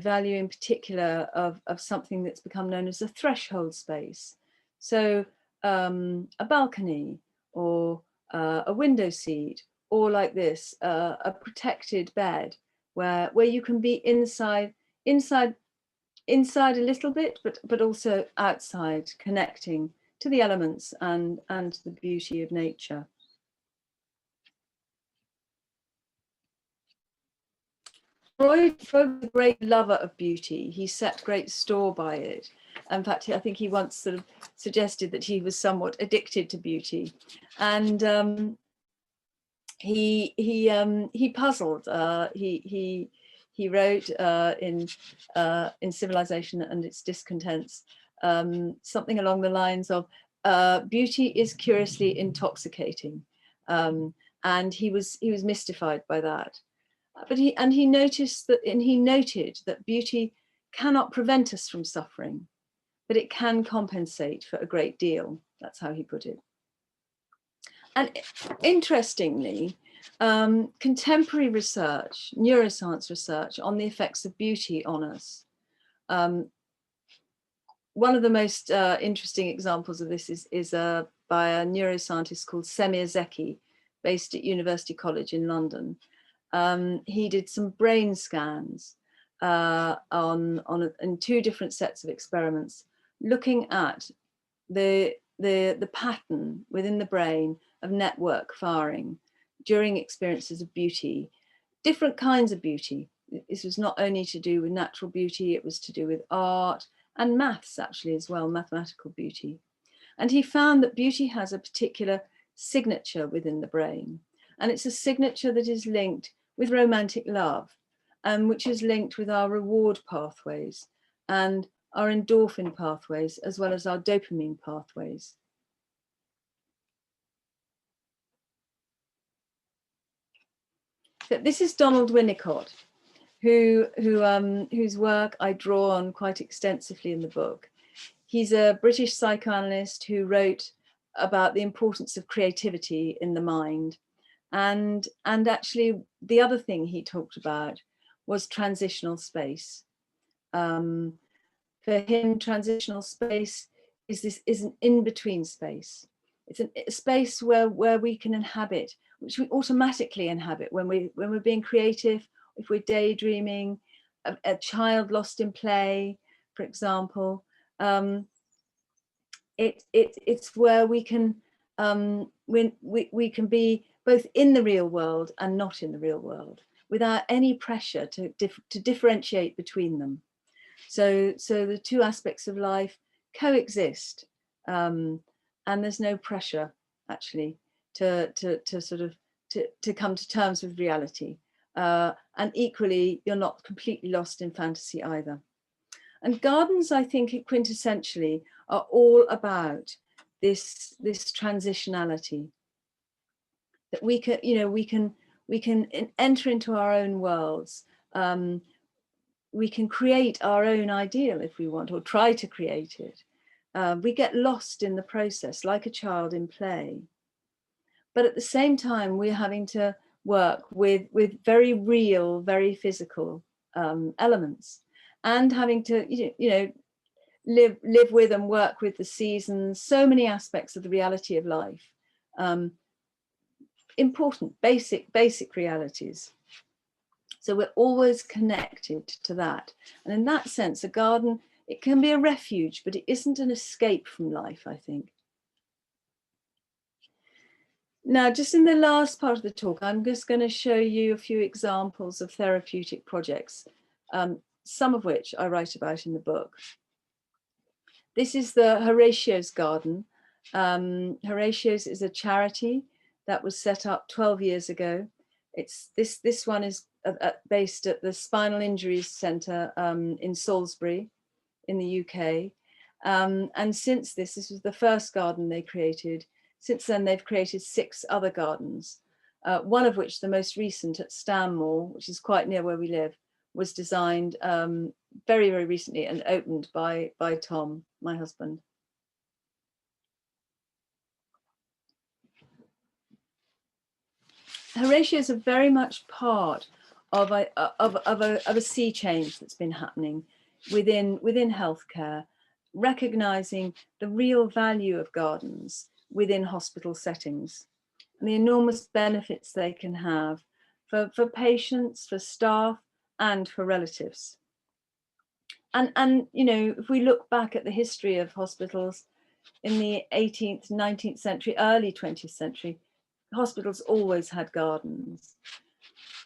value in particular of something that's become known as a threshold space. So a balcony or a window seat, or like this, a protected bed where you can be inside a little bit, but also outside, connecting to the elements and the beauty of nature. Freud was a great lover of beauty. He set great store by it. In fact, I think he once sort of suggested that he was somewhat addicted to beauty, and he puzzled. He wrote in Civilization and Its Discontents something along the lines of beauty is curiously intoxicating, and he was mystified by that. But he noted that beauty cannot prevent us from suffering, but it can compensate for a great deal. That's how he put it. And interestingly, contemporary research, neuroscience research on the effects of beauty on us. One of the most interesting examples of this is by a neuroscientist called Semir Zeki, based at University College in London. He did some brain scans in two different sets of experiments, looking at the pattern within the brain of network firing during experiences of beauty, different kinds of beauty. This was not only to do with natural beauty, it was to do with art and maths actually as well, mathematical beauty. And he found that beauty has a particular signature within the brain. And it's a signature that is linked with romantic love, and which is linked with our reward pathways and our endorphin pathways, as well as our dopamine pathways. So this is Donald Winnicott, whose work I draw on quite extensively in the book. He's a British psychoanalyst who wrote about the importance of creativity in the mind. And actually, the other thing he talked about was transitional space. For him, transitional space is an in-between space. It's a space where we can inhabit, which we automatically inhabit when we're being creative, if we're daydreaming, a child lost in play, for example. It's where we can we can be both in the real world and not in the real world, without any pressure to differentiate between them. So the two aspects of life coexist, and there's no pressure actually to to come to terms with reality. And equally, you're not completely lost in fantasy either. And gardens, I think, quintessentially are all about this transitionality, that we can, we can enter into our own worlds. We can create our own ideal if we want, or try to create it. We get lost in the process like a child in play. But at the same time, we're having to work with very real, very physical elements, and having to, live with and work with the seasons, so many aspects of the reality of life. Important, basic realities. So we're always connected to that. And in that sense, a garden, it can be a refuge, but it isn't an escape from life, I think. Now, just in the last part of the talk, I'm just going to show you a few examples of therapeutic projects, some of which I write about in the book. This is the Horatio's Garden. Horatio's is a charity that was set up 12 years ago. It's this one is based at the Spinal Injuries Centre in Salisbury in the UK. And since this was the first garden they created. Since then, they've created 6 other gardens, one of which, the most recent at Stanmore, which is quite near where we live, was designed very, very recently and opened by Tom, my husband. Horatio's are very much part of a sea change that's been happening within healthcare, recognizing the real value of gardens within hospital settings and the enormous benefits they can have for patients, for staff, and for relatives. And if we look back at the history of hospitals in the 18th, 19th century, early 20th century, hospitals always had gardens.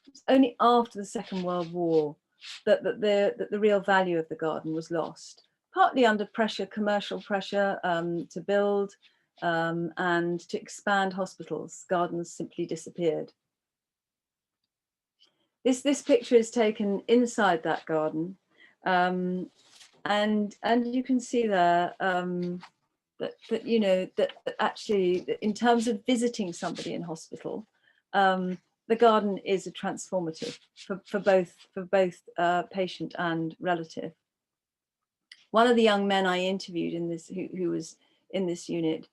It's only after the Second World War that the real value of the garden was lost, partly under pressure, commercial pressure to build and to expand hospitals. Gardens simply disappeared. This picture is taken inside that garden, and you can see there that actually, in terms of visiting somebody in hospital, the garden is a transformative for both patient and relative. One of the young men I interviewed in this, who was in this unit,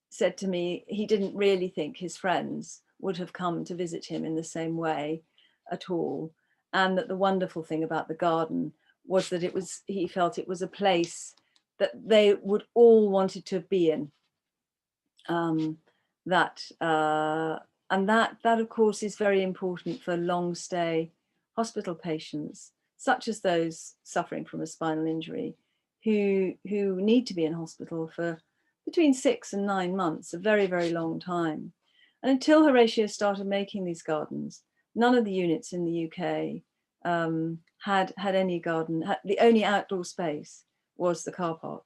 said to me he didn't really think his friends would have come to visit him in the same way at all, and that the wonderful thing about the garden was that he felt it was a place that they would all wanted to be in. That of course is very important for long stay hospital patients, such as those suffering from a spinal injury, who need to be in hospital for between 6 and 9 months, a very, very long time. And until Horatio started making these gardens, none of the units in the UK had any garden. The only outdoor space was the car park.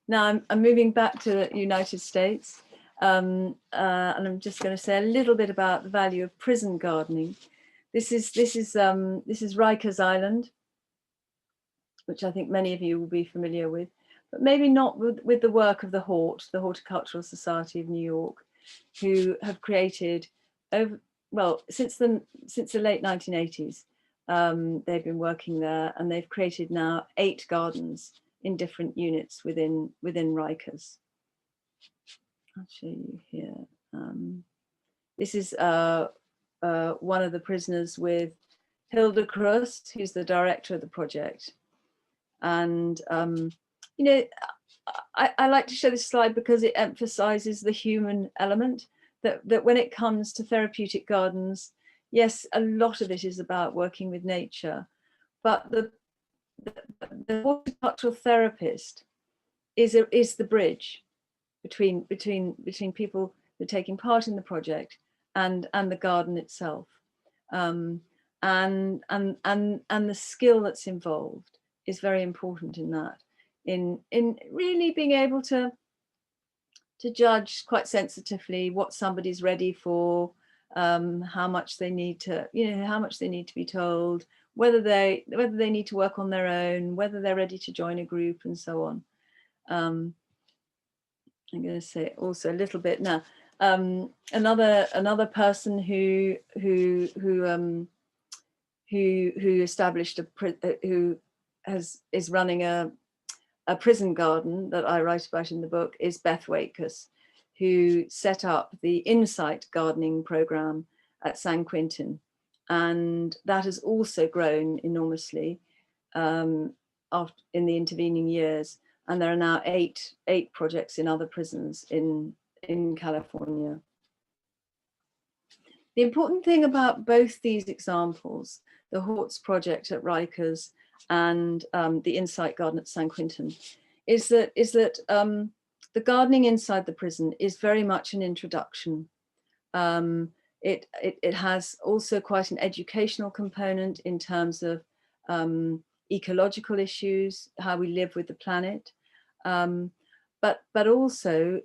Now I'm moving back to the United States, and I'm just going to say a little bit about the value of prison gardening. This is Rikers Island, which I think many of you will be familiar with, but maybe not with the work of the Horticultural Society of New York, who have created since the late 1980s. They've been working there, and they've created now 8 gardens in different units within Rikers. I'll show you here. This is one of the prisoners with Hilda Krust, who's the director of the project. And I like to show this slide because it emphasizes the human element, that when it comes to therapeutic gardens, yes, a lot of it is about working with nature, but the horticultural therapist is the bridge between people who are taking part in the project and the garden itself, and the skill that's involved is very important in that, in really being able to judge quite sensitively what somebody's ready for, how much they need to, how much they need to be told, whether they need to work on their own, whether they're ready to join a group, and so on. I'm going to say also a little bit now. Another person who established is running a prison garden that I write about in the book is Beth Wakers, who set up the Insight gardening program at San Quentin, and that has also grown enormously in the intervening years. And there are now eight projects in other prisons in California. The important thing about both these examples, the Hortz project at Rikers and the Insight Garden at San Quentin, is that the gardening inside the prison is very much an introduction. It has also quite an educational component in terms of ecological issues, how we live with the planet, but also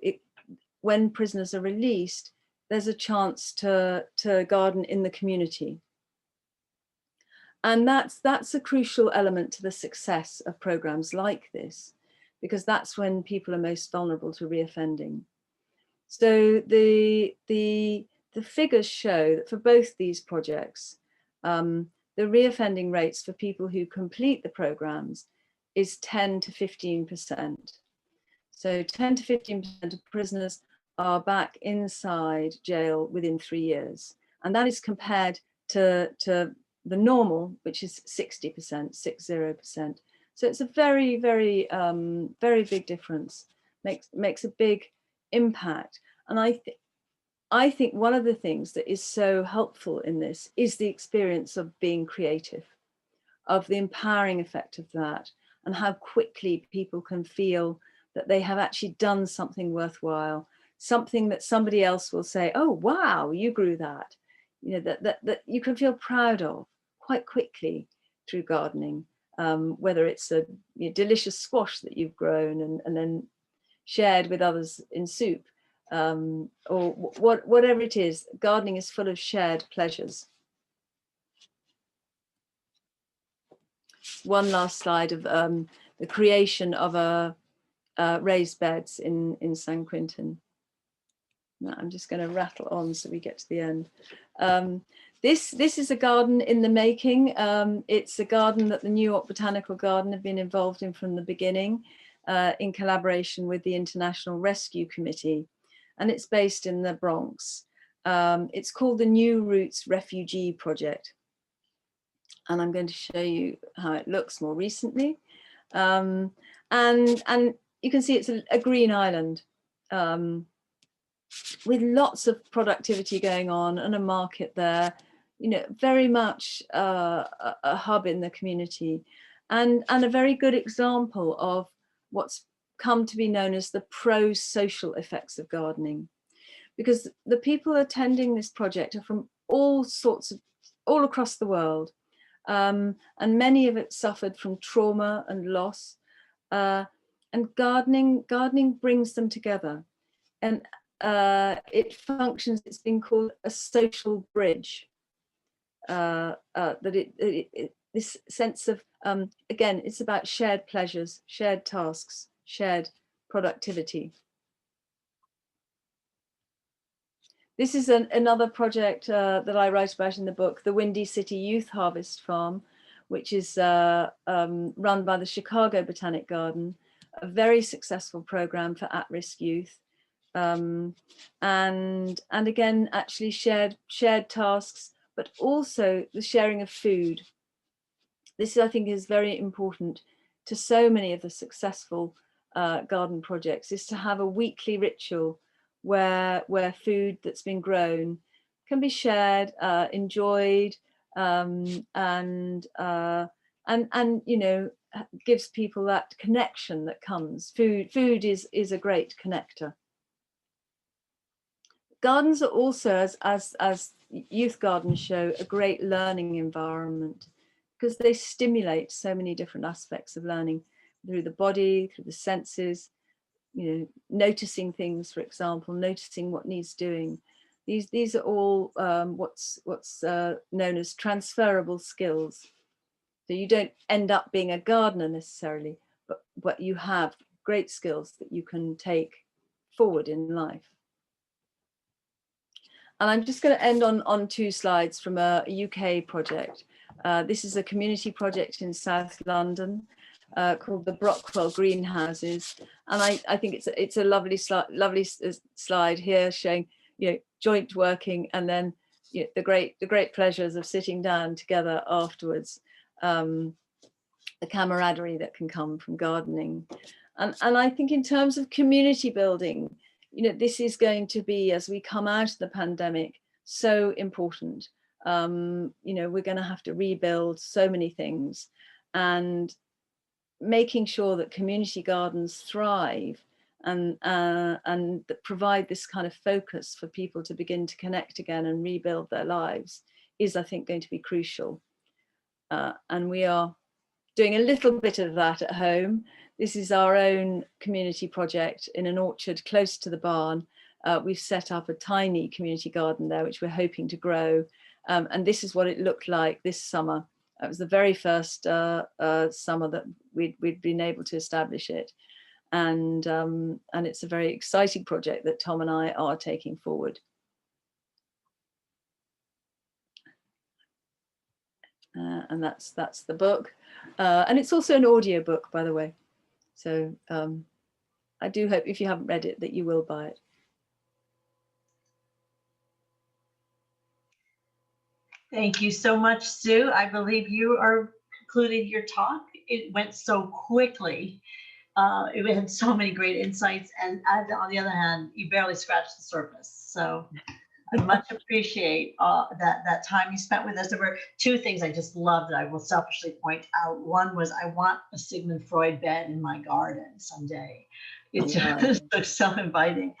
when prisoners are released, there's a chance to garden in the community. And that's a crucial element to the success of programs like this, because that's when people are most vulnerable to reoffending. So the figures show that for both these projects, the reoffending rates for people who complete the programs is 10 to 15%. So 10 to 15% of prisoners are back inside jail within 3 years. And that is compared to the normal, which is 60%, 60%. So it's a very, very, very big difference, makes a big impact. And I think one of the things that is so helpful in this is the experience of being creative, of the empowering effect of that, and how quickly people can feel that they have actually done something worthwhile, something that somebody else will say, oh, wow, you grew that, that you can feel proud of quite quickly through gardening, whether it's a delicious squash that you've grown and then shared with others in soup, or whatever it is. Gardening is full of shared pleasures. One last slide of the creation of raised beds in San Quentin. Now I'm just going to rattle on so we get to the end. This is a garden in the making. It's a garden that the New York Botanical Garden have been involved in from the beginning, in collaboration with the International Rescue Committee, and it's based in the Bronx. It's called the New Roots Refugee Project, and I'm going to show you how it looks more recently. And you can see it's a green island with lots of productivity going on and a market there, very much a hub in the community, and a very good example of what's come to be known as the pro-social effects of gardening, because the people attending this project are from all across the world, and many of it suffered from trauma and loss, and gardening brings them together, and it functions. It's been called a social bridge. This sense of again, it's about shared pleasures, shared tasks, shared productivity. This is another project that I write about in the book, the Windy City Youth Harvest Farm, which is run by the Chicago Botanic Garden, a very successful program for at-risk youth. And again, actually shared tasks, but also the sharing of food. This, I think, is very important to so many of the successful garden projects, is to have a weekly ritual where food that's been grown can be shared, enjoyed, and gives people that connection that comes. Food is a great connector. Gardens are also, as youth gardens show, a great learning environment, because they stimulate so many different aspects of learning through the body, through the senses, noticing things, for example, noticing what needs doing. These are all what's known as transferable skills. So you don't end up being a gardener necessarily, but you have great skills that you can take forward in life. And I'm just going to end on 2 slides from a UK project. This is a community project in South London called the Bridewell Greenhouses, and I think it's a lovely slide here showing joint working, and then the great pleasures of sitting down together afterwards, the camaraderie that can come from gardening, and I think in terms of community building, this is going to be, as we come out of the pandemic, so important. We're going to have to rebuild so many things, and making sure that community gardens thrive and that provide this kind of focus for people to begin to connect again and rebuild their lives is, I think, going to be crucial. And we are doing a little bit of that at home. This is our own community project in an orchard close to the barn. We've set up a tiny community garden there, which we're hoping to grow. And this is what it looked like this summer. It was the very first summer that we'd been able to establish it. And it's a very exciting project that Tom and I are taking forward. And that's the book. And it's also an audio book, by the way. So I do hope, if you haven't read it, that you will buy it. Thank you so much, Sue. I believe you are concluding your talk. It went so quickly. It had so many great insights, and on the other hand, you barely scratched the surface. So I much appreciate that time you spent with us. There were 2 things I just loved that I will selfishly point out. One was, I want a Sigmund Freud bed in my garden someday. It just looks so inviting.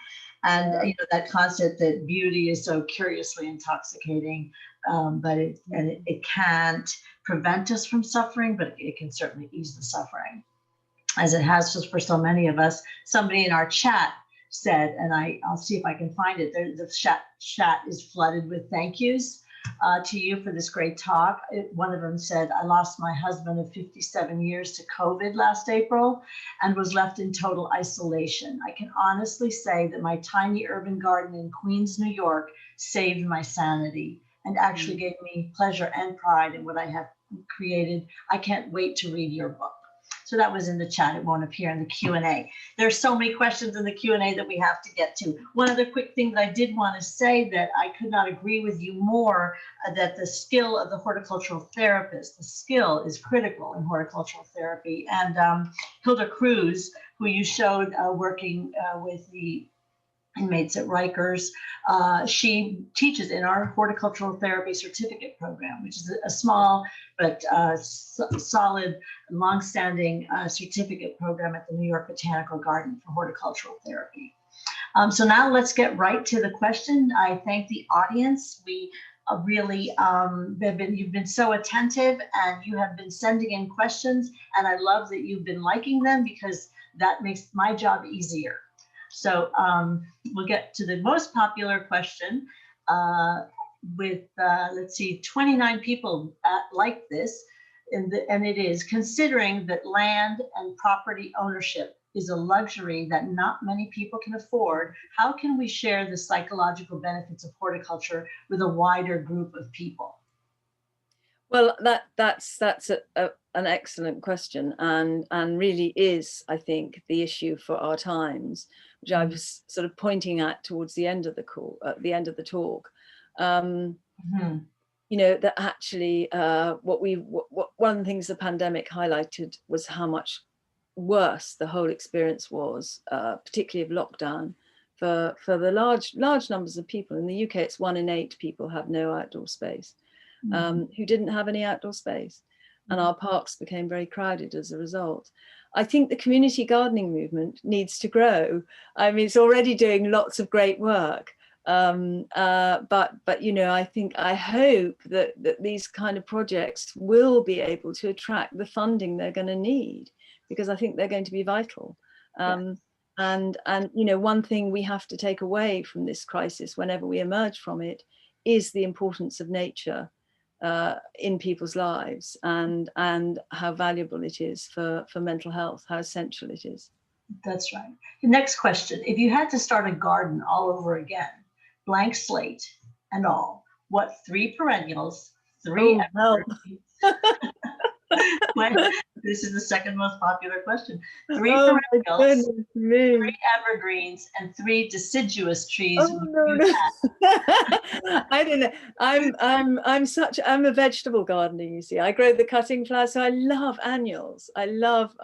And that concept that beauty is so curiously intoxicating, but it can't prevent us from suffering, but it can certainly ease the suffering, as it has just for so many of us. Somebody in our chat said, and I'll see if I can find it, the chat is flooded with thank yous to you for this great talk. One of them said, I lost my husband of 57 years to COVID last April and was left in total isolation. I can honestly say that my tiny urban garden in Queens, New York saved my sanity and actually gave me pleasure and pride in what I have created. I can't wait to read your book. So that was in the chat. It won't appear in the Q&A. There's so many questions in the Q&A that we have to get to. One other quick thing that I did want to say, that I could not agree with you more, that the skill of the horticultural therapist, the skill is critical in horticultural therapy. And Hilda Cruz, who you showed working with the inmates at Rikers, she teaches in our horticultural therapy certificate program, which is a small but solid, long-standing certificate program at the New York Botanical Garden for horticultural therapy. So now let's get right to the question. I thank the audience. We really you've been so attentive, and you have been sending in questions, and I love that you've been liking them, because that makes my job easier. So we'll get to the most popular question with, let's see, 29 people like this. And it is, considering that land and property ownership is a luxury that not many people can afford, how can we share the psychological benefits of horticulture with a wider group of people? Well, that's an excellent question, and really is, I think, the issue for our times, which I was sort of pointing at towards the end of the call, at the end of the talk. That actually, one of the things the pandemic highlighted was how much worse the whole experience was, particularly of lockdown, for the large numbers of people. In the UK, it's 1 in 8 people have no outdoor space. Who didn't have any outdoor space, and our parks became very crowded as a result. I think the community gardening movement needs to grow. I mean, it's already doing lots of great work, but I hope that these kind of projects will be able to attract the funding they're going to need, because I think they're going to be vital. And you know, one thing we have to take away from this crisis whenever we emerge from it is the importance of nature in people's lives, and how valuable it is for mental health, how essential it is. That's right. The next question: if you had to start a garden all over again, blank slate and all, what 3 perennials, 3 evergreens? This is the second most popular question. 3 Oh my perennials, goodness me. 3 evergreens, and 3 deciduous trees. Oh no, no. I don't know. I'm a vegetable gardener, you see. I grow the cutting flowers, so I love annuals. I love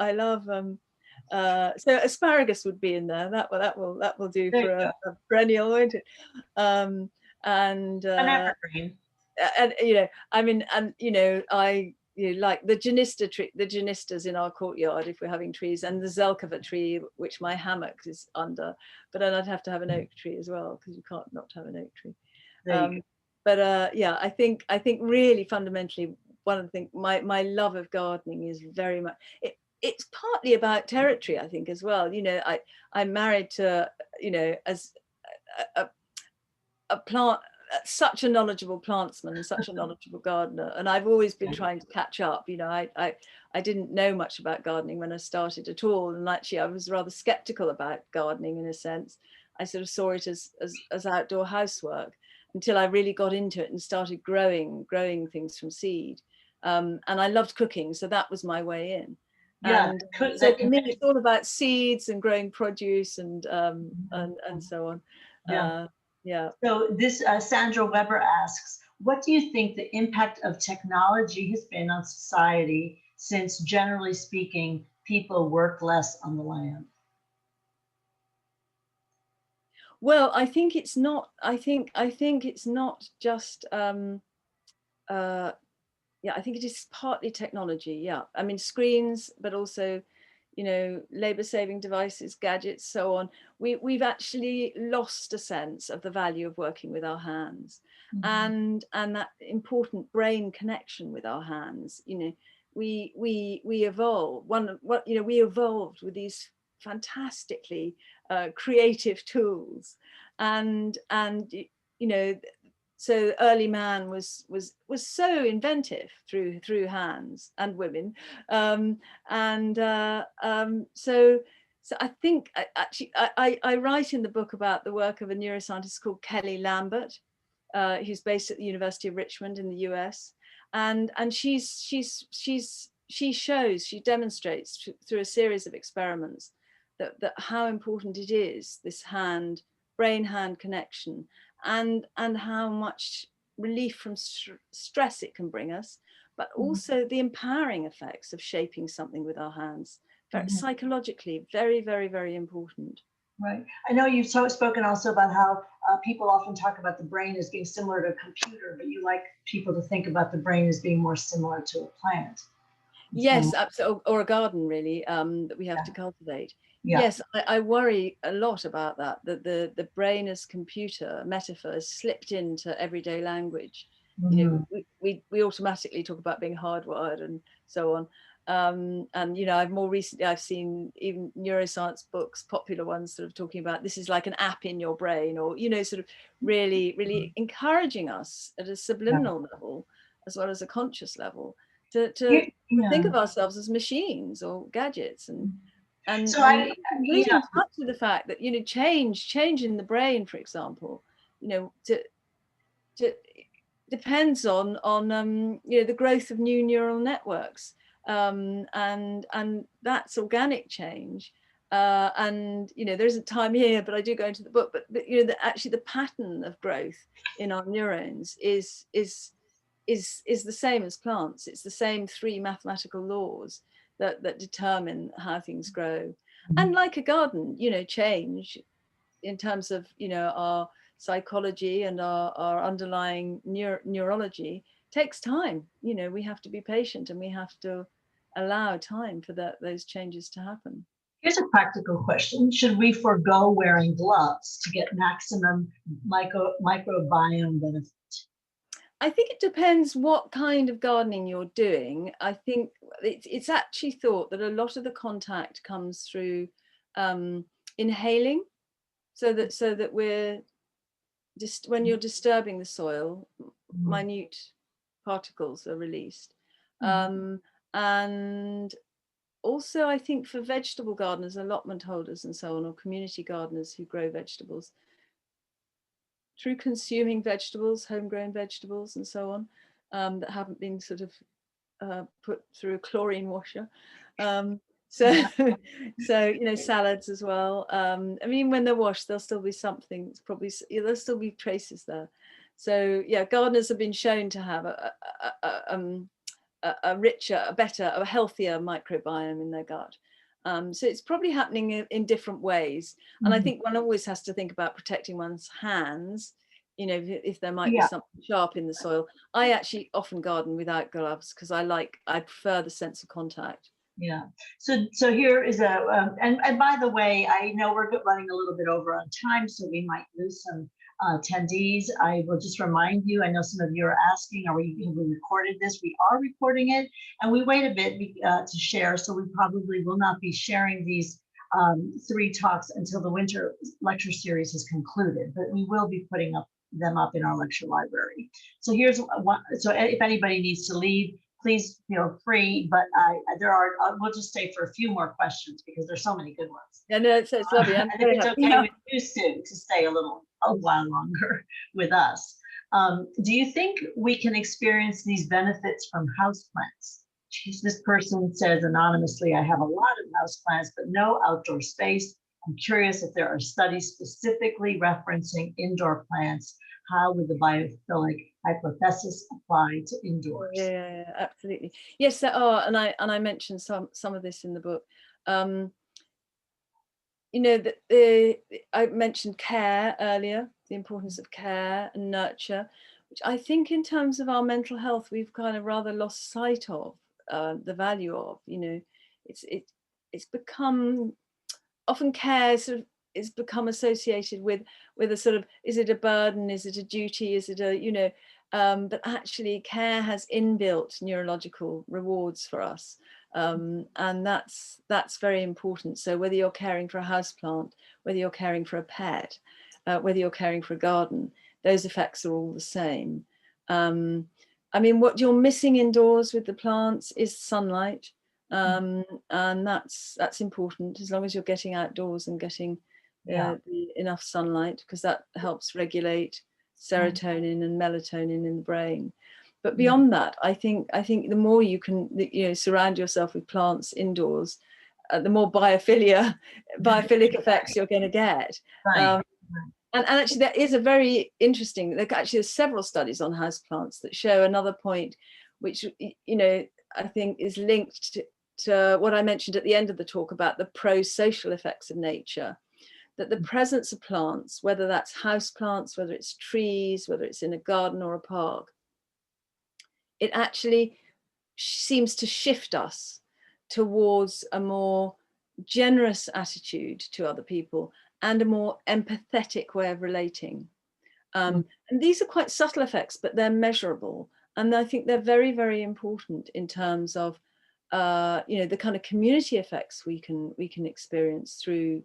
so asparagus would be in there. That will do for a perennial, won't it? An evergreen. And you know, I mean, and you know, like the genista tree, the genistas in our courtyard, if we're having trees, and the zelkova tree, which my hammock is under. But then I'd have to have an oak tree as well, because you can't not have an oak tree. Yeah, I think really fundamentally, one of the things, my love of gardening is very much it's partly about territory, I think, as well. You know, I'm married to, you know, as a plant, such a knowledgeable plantsman and such a knowledgeable gardener, and I've always been trying to catch up. You know, I didn't know much about gardening when I started at all, and actually I was rather skeptical about gardening in a sense. I sort of saw it as outdoor housework until I really got into it and started growing things from seed. And I loved cooking, so that was my way in. Yeah. And so for me, it's all about seeds and growing produce and so on. Yeah. Yeah. So this Sandra Weber asks, what do you think the impact of technology has been on society since, generally speaking, people work less on the land? Well, I think it's not. I think it's not just. Yeah, I think it is partly technology. Yeah, I mean screens, but also, you know, labor-saving devices, gadgets, so on. We've actually lost a sense of the value of working with our hands, and that important brain connection with our hands. You know, we evolved. We evolved with these fantastically creative tools, and you know. So early man was so inventive through hands and women, so I think I write in the book about the work of a neuroscientist called Kelly Lambert, who's based at the University of Richmond in the US, and she demonstrates through a series of experiments that how important it is, this brain hand connection, and how much relief from stress it can bring us, but also the empowering effects of shaping something with our hands. Psychologically, very, very, very important. Right. I know you've spoken also about how people often talk about the brain as being similar to a computer, but you like people to think about the brain as being more similar to a plant. Yes, absolutely, or a garden, really, that we have to cultivate. Yes, I worry a lot about that the brain as computer metaphor has slipped into everyday language. You know, we automatically talk about being hardwired and so on. And you know, I've seen even neuroscience books, popular ones, sort of talking about this is like an app in your brain, or you know, sort of really encouraging us at a subliminal level as well as a conscious level to think of ourselves as machines or gadgets, and really in touch with the fact that, you know, change in the brain, for example, you know, depends on you know, the growth of new neural networks, and that's organic change. And you know, there isn't time here, but I do go into the book. But you know, actually the pattern of growth in our neurons is the same as plants. It's the same 3 mathematical laws that determine how things grow. And like a garden, you know, change in terms of, you know, our psychology and our underlying neurology takes time. You know, we have to be patient and we have to allow time for those changes to happen. Here's a practical question. Should we forego wearing gloves to get maximum microbiome benefit? I think it depends what kind of gardening you're doing. I think it's actually thought that a lot of the contact comes through inhaling, so that we're just, when you're disturbing the soil, minute particles are released. And also, I think for vegetable gardeners, allotment holders and so on, or community gardeners who grow vegetables, through consuming vegetables, homegrown vegetables and so on, that haven't been sort of put through a chlorine washer. So salads as well. I mean, when they're washed, there'll still be something. It's probably, there'll still be traces there. So yeah, gardeners have been shown to have a richer, a better, a healthier microbiome in their gut. So it's probably happening in different ways. And I think one always has to think about protecting one's hands, if there might be something sharp in the soil. I actually often garden without gloves because I prefer the sense of contact. Yeah. So here is and by the way, I know we're running a little bit over on time, so we might lose some attendees. I will just remind you, I know some of you are asking, have we recorded this? We are recording it, and we wait a bit to share, so we probably will not be sharing these 3 talks until the winter lecture series is concluded, but we will be putting them up in our lecture library. So here's one. So if anybody needs to leave, please feel free, but we'll just stay for a few more questions because there's so many good ones. Yeah, no, it's lovely. And if it's okay with you, Sue, to stay a while longer with us. Do you think we can experience these benefits from houseplants? This person says anonymously, I have a lot of houseplants, but no outdoor space. I'm curious if there are studies specifically referencing indoor plants. How would the biophilic hypothesis apply to indoors? Yeah, absolutely. Yes, there are, and I mentioned some of this in the book. I mentioned care earlier, the importance of care and nurture, which I think in terms of our mental health, we've kind of rather lost sight of the value of. It's become, often care sort of is become associated with a sort of, is it a burden, is it a duty, is it a but actually care has inbuilt neurological rewards for us, and that's very important. So whether you're caring for a houseplant, whether you're caring for a pet, whether you're caring for a garden, those effects are all the same. I mean, what you're missing indoors with the plants is sunlight. And that's important, as long as you're getting outdoors and getting enough sunlight, because that helps regulate serotonin and melatonin in the brain. But beyond that, I think the more you can surround yourself with plants indoors, the more biophilic effects you're going to get. And actually, there is a very interesting, there's several studies on houseplants that show another point, which I think is linked to what I mentioned at the end of the talk about the pro-social effects of nature, that the presence of plants, whether that's house plants, whether it's trees, whether it's in a garden or a park, it actually seems to shift us towards a more generous attitude to other people and a more empathetic way of relating. And these are quite subtle effects, but they're measurable. And I think they're very, very important in terms of the kind of community effects we can experience through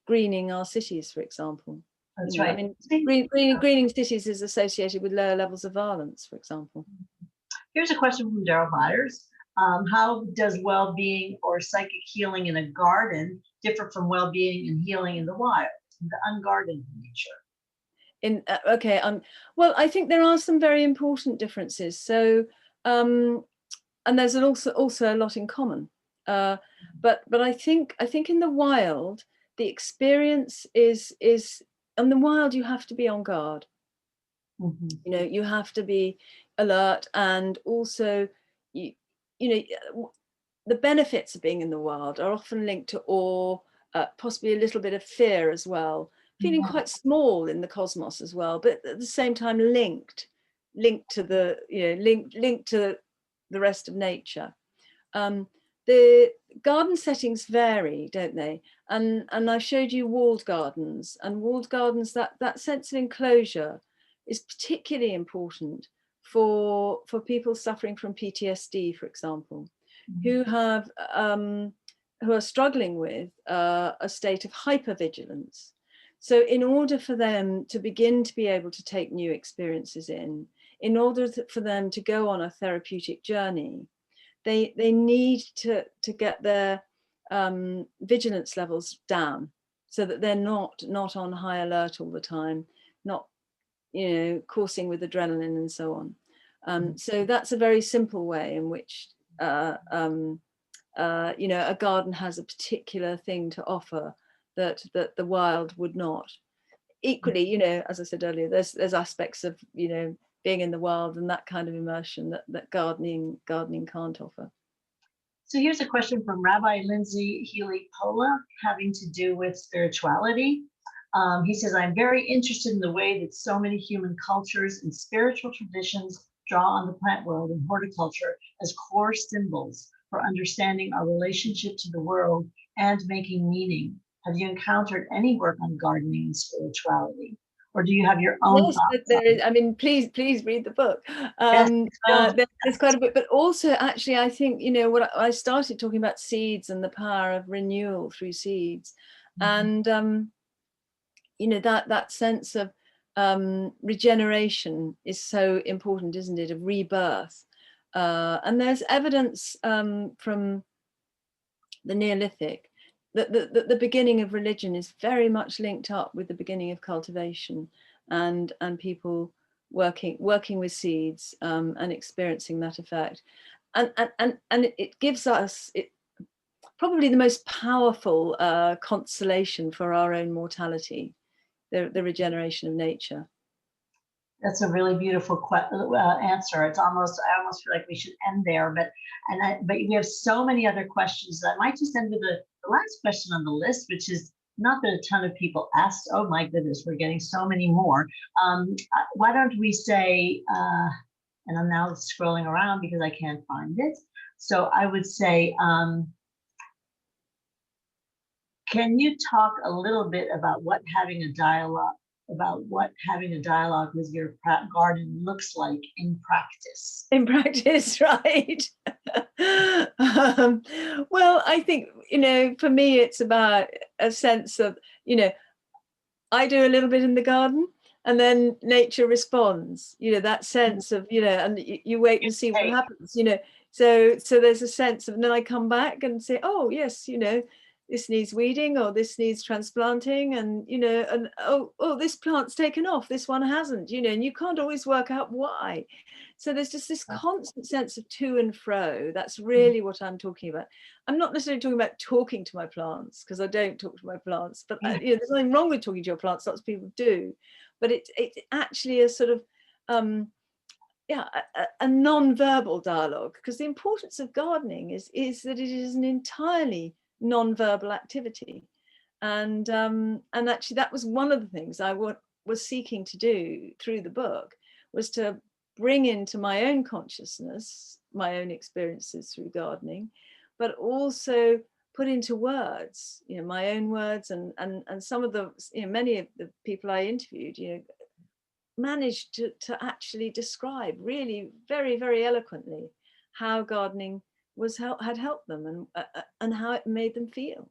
greening our cities, for example. That's right. I mean, greening cities is associated with lower levels of violence, for example. Here's a question from Daryl Byers. How does well-being or psychic healing in a garden differ from well-being and healing in the wild, in the unguarded nature? Well, I think there are some very important differences. So, and there's also a lot in common. But I think in the wild, the experience is in the wild, you have to be on guard. You have to be alert, and also the benefits of being in the wild are often linked to awe, possibly a little bit of fear as well, feeling quite small in the cosmos as well, but at the same time linked to the linked to the rest of nature. The garden settings vary, don't they? And I showed you walled gardens, and walled gardens, that sense of enclosure is particularly important for people suffering from PTSD, for example, who have who are struggling with a state of hypervigilance. So in order for them to begin to be able to take new experiences in order for them to go on a therapeutic journey, they need to get their vigilance levels down so that they're not on high alert all the time, not, you know, coursing with adrenaline and so on. So that's a very simple way in which you know, a garden has a particular thing to offer that the wild would not. Equally, you know, as I said earlier, there's aspects of, you know, being in the wild and that kind of immersion that gardening can't offer. So here's a question from Rabbi Lindsay Healy-Pola having to do with spirituality. He says, I'm very interested in the way that so many human cultures and spiritual traditions draw on the plant world and horticulture as core symbols for understanding our relationship to the world and making meaning. Have you encountered any work on gardening and spirituality? Or do you have your own thoughts? There is, I mean, please read the book. There's quite a bit, but also actually, I think, you know, what I started talking about seeds and the power of renewal through seeds. And, you know, that sense of regeneration is so important, isn't it, of rebirth. And there's evidence from the Neolithic that the beginning of religion is very much linked up with the beginning of cultivation and people working with seeds and experiencing that effect. And it gives us probably the most powerful consolation for our own mortality, the regeneration of nature. That's a really beautiful answer. I almost feel like we should end there, but we have so many other questions. I might just end with the last question on the list, which is not that a ton of people asked. Oh my goodness, we're getting so many more. Why don't we say, and I'm now scrolling around because I can't find it. So I would say, can you talk a little bit about what having a dialogue with your garden looks like in practice? In practice, right? Well, I think, you know, for me, it's about a sense of, you know, I do a little bit in the garden and then nature responds, you know, that sense of, you know, and you wait and see what happens, you know. So there's a sense of, and then I come back and say, oh, yes, you know, this needs weeding or this needs transplanting, and, you know, and oh, this plant's taken off, this one hasn't, you know, and you can't always work out why. So there's just this constant sense of to and fro. That's really what I'm talking about. I'm not necessarily talking about talking to my plants, because I don't talk to my plants, but you know, there's nothing wrong with talking to your plants. Lots of people do, but it actually is sort of a non-verbal dialogue, because the importance of gardening is that it is an entirely non-verbal activity, and actually that was one of the things I was seeking to do through the book, was to bring into my own consciousness my own experiences through gardening, but also put into words, you know, my own words, and some of the, you know, many of the people I interviewed, you know, managed to actually describe really very, very eloquently how gardening had helped them and how it made them feel.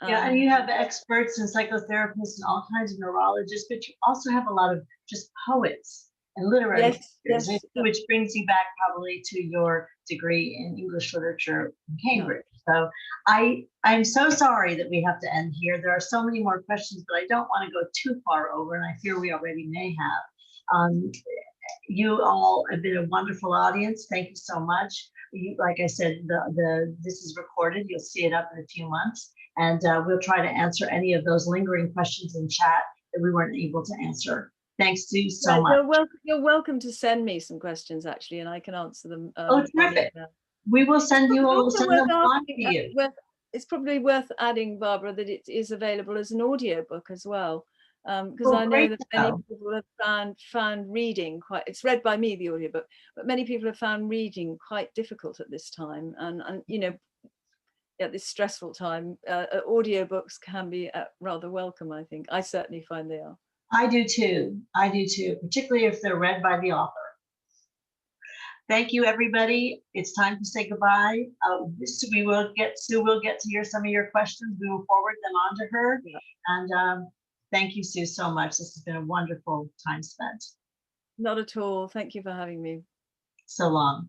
Yeah, and you have experts and psychotherapists and all kinds of neurologists, but you also have a lot of just poets and literary figures, which brings you back probably to your degree in English literature in Cambridge. So I'm so sorry that we have to end here. There are so many more questions, but I don't want to go too far over, and I fear we already may have. You all have been a wonderful audience. Thank you so much. Like I said, this is recorded. You'll see it up in a few months. And we'll try to answer any of those lingering questions in chat that we weren't able to answer. Thanks, Sue, so much. You're welcome to send me some questions, actually, and I can answer them. Oh, terrific. We will send them on to you. It's probably worth adding, Barbara, that it is available as an audiobook as well. Because I know that many people have found reading quite, it's read by me, the audiobook, but many people have found reading quite difficult at this time. And you know, at this stressful time, audiobooks can be rather welcome, I think. I certainly find they are. I do too, particularly if they're read by the author. Thank you, everybody. It's time to say goodbye. Sue will get to hear some of your questions. We will forward them on to her. Yeah. And thank you, Sue, so much. This has been a wonderful time spent. Not at all. Thank you for having me. So long.